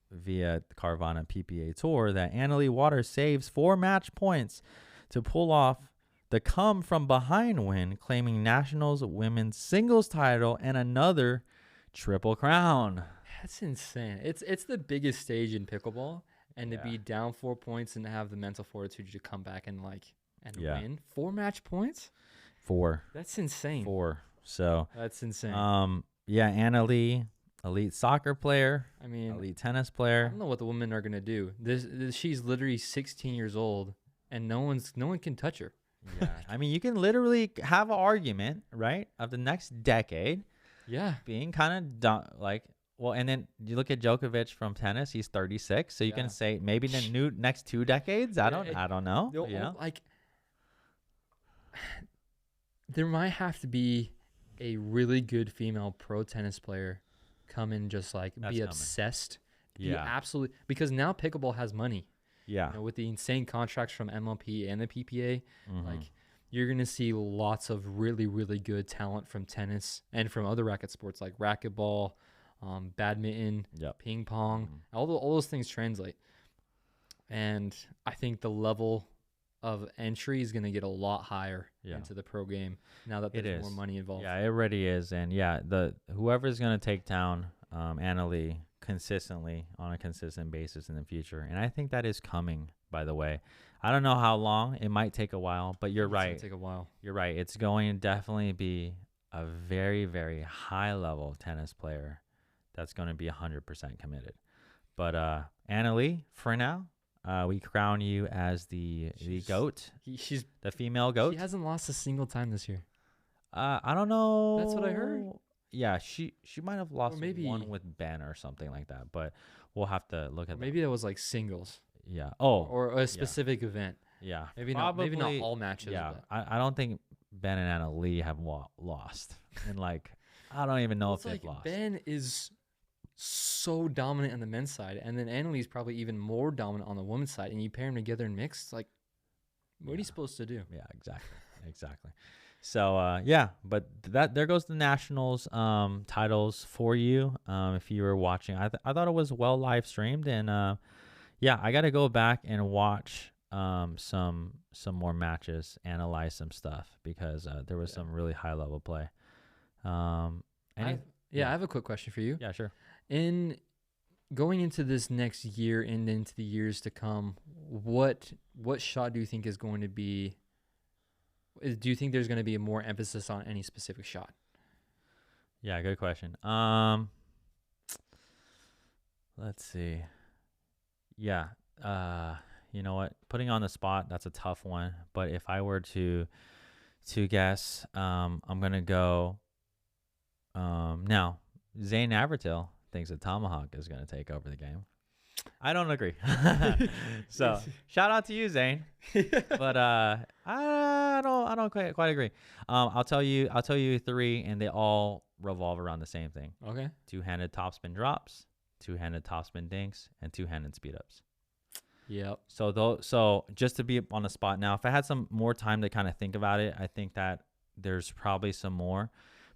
via Carvana PPA Tour that Annalie Waters saves 4 match points to pull off the come from behind win, claiming Nationals women's singles title and another triple crown. That's insane. It's the biggest stage in pickleball, and to be down 4 points and to have the mental fortitude to come back and win 4 match points. 4. That's insane. 4. So that's insane. Yeah, Annalie, elite soccer player. I mean, elite tennis player. I don't know what the women are gonna do. She's literally 16 years old, and no one can touch her. Yeah, I mean, you can literally have an argument, right, of the next decade. Yeah, being kind of like, well, and then you look at Djokovic from tennis; he's 36, so you can say maybe the next 2 decades. I don't know. Like, there might have to be a really good female pro tennis player come and just like be obsessed. Yeah, absolutely. Because now pickleball has money. Yeah. With the insane contracts from MLP and the PPA, like you're going to see lots of really, really good talent from tennis and from other racket sports like racquetball, badminton, ping pong. All those things translate. And I think the level of entry is going to get a lot higher into the pro game now that there's more money involved. Yeah, it already is. And whoever's going to take down Annalie consistently on a consistent basis in the future, and I think that is coming, by the way. I don't know how long. It might take a while, but you're right. It's going to take a while. You're right. It's going to definitely be a very, very high level tennis player that's going to be 100% committed. But Annalie, for now, we crown you as the GOAT. She's the female GOAT. She hasn't lost a single time this year. I don't know. That's what I heard. Yeah, she might have lost one with Ben or something like that, but we'll have to look at that. Maybe that was like singles. Yeah. Oh. Or a specific event. Yeah. Maybe not all matches. Yeah. I don't think Ben and Annalie have lost. And like, I don't even know if they've lost. Ben is so dominant on the men's side, and then Annalie is probably even more dominant on the women's side, and you pair them together and mix, like, what are you supposed to do? Yeah, exactly. So but there goes the Nationals titles for you. If you were watching, I thought it was well live streamed, and I got to go back and watch some more matches, analyze some stuff, because there was some really high level play. I have a quick question for you. Yeah, sure. In going into this next year and into the years to come, what shot do you think is going to be? Do you think there's going to be more emphasis on any specific shot? Yeah, good question. Let's see. Yeah. You know what? Putting on the spot, that's a tough one. But if I were to guess, I'm going to go. Now, Zane Avertil thinks a tomahawk is going to take over the game. I don't agree. So shout out to you, Zane. But I don't quite agree. I'll tell you 3, and they all revolve around the same thing. Okay. Two-handed topspin drops, two-handed topspin dinks, and two-handed speed ups. Yep. So just to be on the spot now, if I had some more time to kind of think about it, I think that there's probably some more.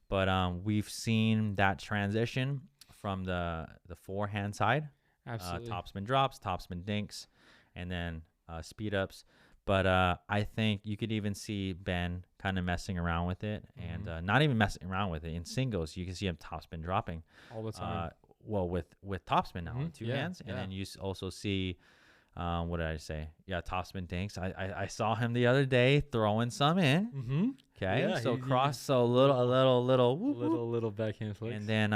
But we've seen that transition from the forehand side. Absolutely. Topspin drops, topspin dinks, and then speed ups. But I think you could even see Ben kind of messing around with it, and not even messing around with it. In singles, you can see him topspin dropping all the time. With topspin now on two hands, and then you also see, what did I say? Yeah, topspin dinks. I saw him the other day throwing some in. Okay, yeah, so a little backhand flicks, and then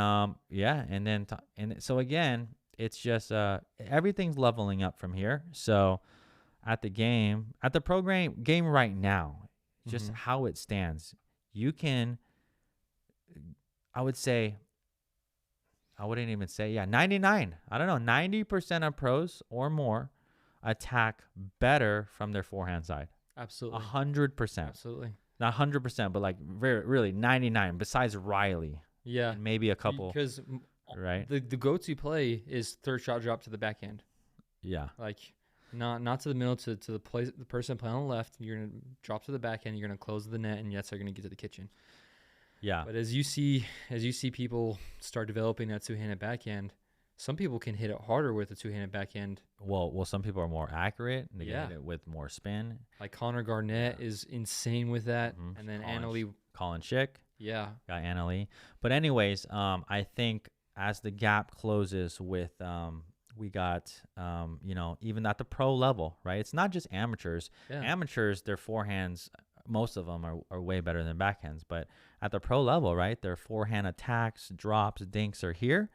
so again, it's just everything's leveling up from here. So at the program game right now, just how it stands, you can, I would say, I wouldn't even say, 99. I don't know, 90% of pros or more attack better from their forehand side. Absolutely. 100%. Absolutely. Not 100%, but like really 99. Besides Riley, Yeah, and maybe a couple, because right? the go-to play is third shot drop to the backhand. Yeah, Like not to the middle, to the person playing on the left. You're gonna drop to the backhand. You're gonna close the net, and yes, they're gonna get to the kitchen. yeah. But as you see people start developing that two-handed backhand, some people can hit it harder with a two-handed backhand. Well, some people are more accurate. They Yeah. get it with more spin. Like Connor Garnett is insane with that, and then Annalie. Colin Schick. Yeah. Got Annalie. But anyways, I think as the gap closes with we got even at the pro level, right? It's not just amateurs. Yeah. Amateurs, their forehands, most of them are way better than backhands. But at the pro level, right, their forehand attacks, drops, dinks are here,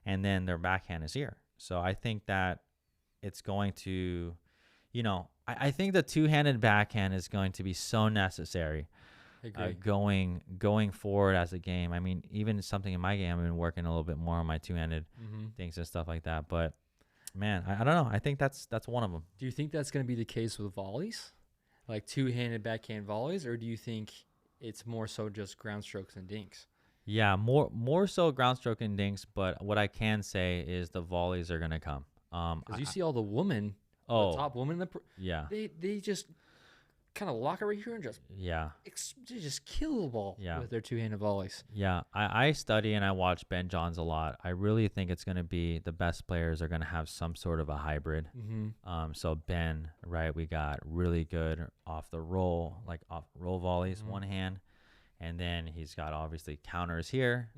and then their backhand is here. So I think that it's going to, I think the two-handed backhand is going to be so necessary. Going forward as a game. I mean, even something in my game, I've been working a little bit more on my two-handed things and stuff like that. But man, I don't know. I think that's one of them. Do you think that's going to be the case with volleys, like two-handed backhand volleys, or do you think it's more so just ground strokes and dinks? Yeah, more so ground stroke and dinks. But what I can say is the volleys are gonna come. Because you see all the women, the top women, they just kind of lock it right here and just they just kill the ball with their two-handed volleys. Yeah, I study and I watch Ben Johns a lot. I really think it's going to be the best players are going to have some sort of a hybrid. So Ben, right, we got really good off the roll, like off roll volleys, one hand, and then he's got obviously counters here,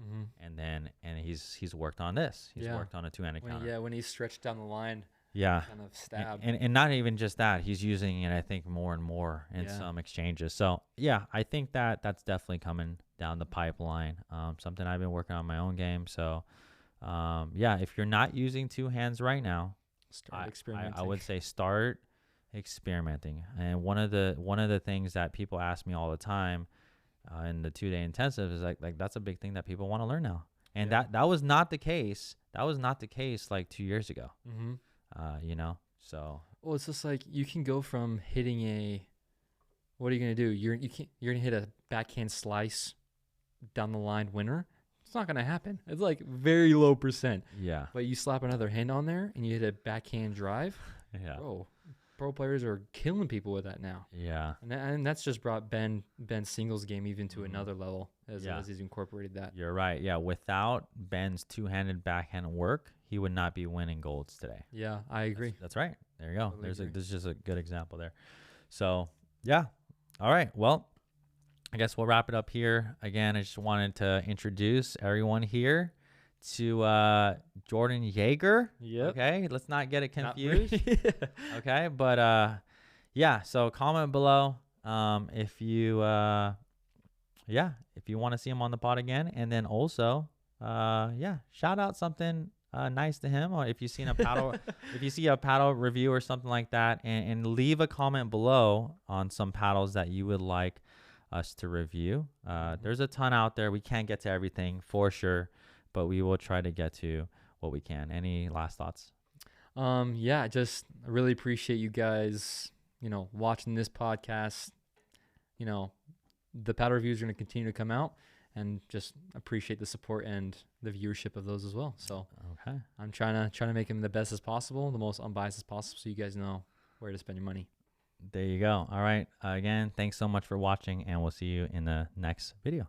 and he's worked on this. He's worked on a two-handed counter. Yeah, when he's stretched down the line. Yeah, kind of stab. And not even just that, he's using it, I think, more and more in some exchanges. So yeah, I think that's definitely coming down the pipeline. Something I've been working on my own game. So if you're not using two hands right now, start experimenting. I would say start experimenting. And one of the things that people ask me all the time in the 2-day intensive is like that's a big thing that people want to learn now. And that was not the case. That was not the case like 2 years ago. So well, it's just like you can go from hitting what are you gonna do? You're gonna hit a backhand slice down the line winner. It's not gonna happen. It's like very low percent. Yeah. But you slap another hand on there and you hit a backhand drive. Yeah. Bro, pro players are killing people with that now. Yeah. And that's just brought Ben's singles game even to another level as he's incorporated that. You're right. Yeah. Without Ben's two-handed backhand work, he would not be winning golds today. Yeah, I agree. That's right. There you go. Totally There's just a good example there. So yeah. All right. Well, I guess we'll wrap it up here. Again, I just wanted to introduce everyone here to Jordan Yeager. Yep. Okay. Let's not get it confused. Okay. But so comment below if you want to see him on the pod again. And then also shout out something nice to him, or if you've seen a paddle if you see a paddle review or something like that, and leave a comment below on some paddles that you would like us to review. There's a ton out there. We can't get to everything for sure, but we will try to get to what we can. Any last thoughts? Just I really appreciate you guys, watching this podcast. The paddle reviews are going to continue to come out, and just appreciate the support and the viewership of those as well. So okay, I'm trying to make them the best as possible, the most unbiased as possible, so you guys know where to spend your money. There you go. All right. Again, thanks so much for watching, and we'll see you in the next video.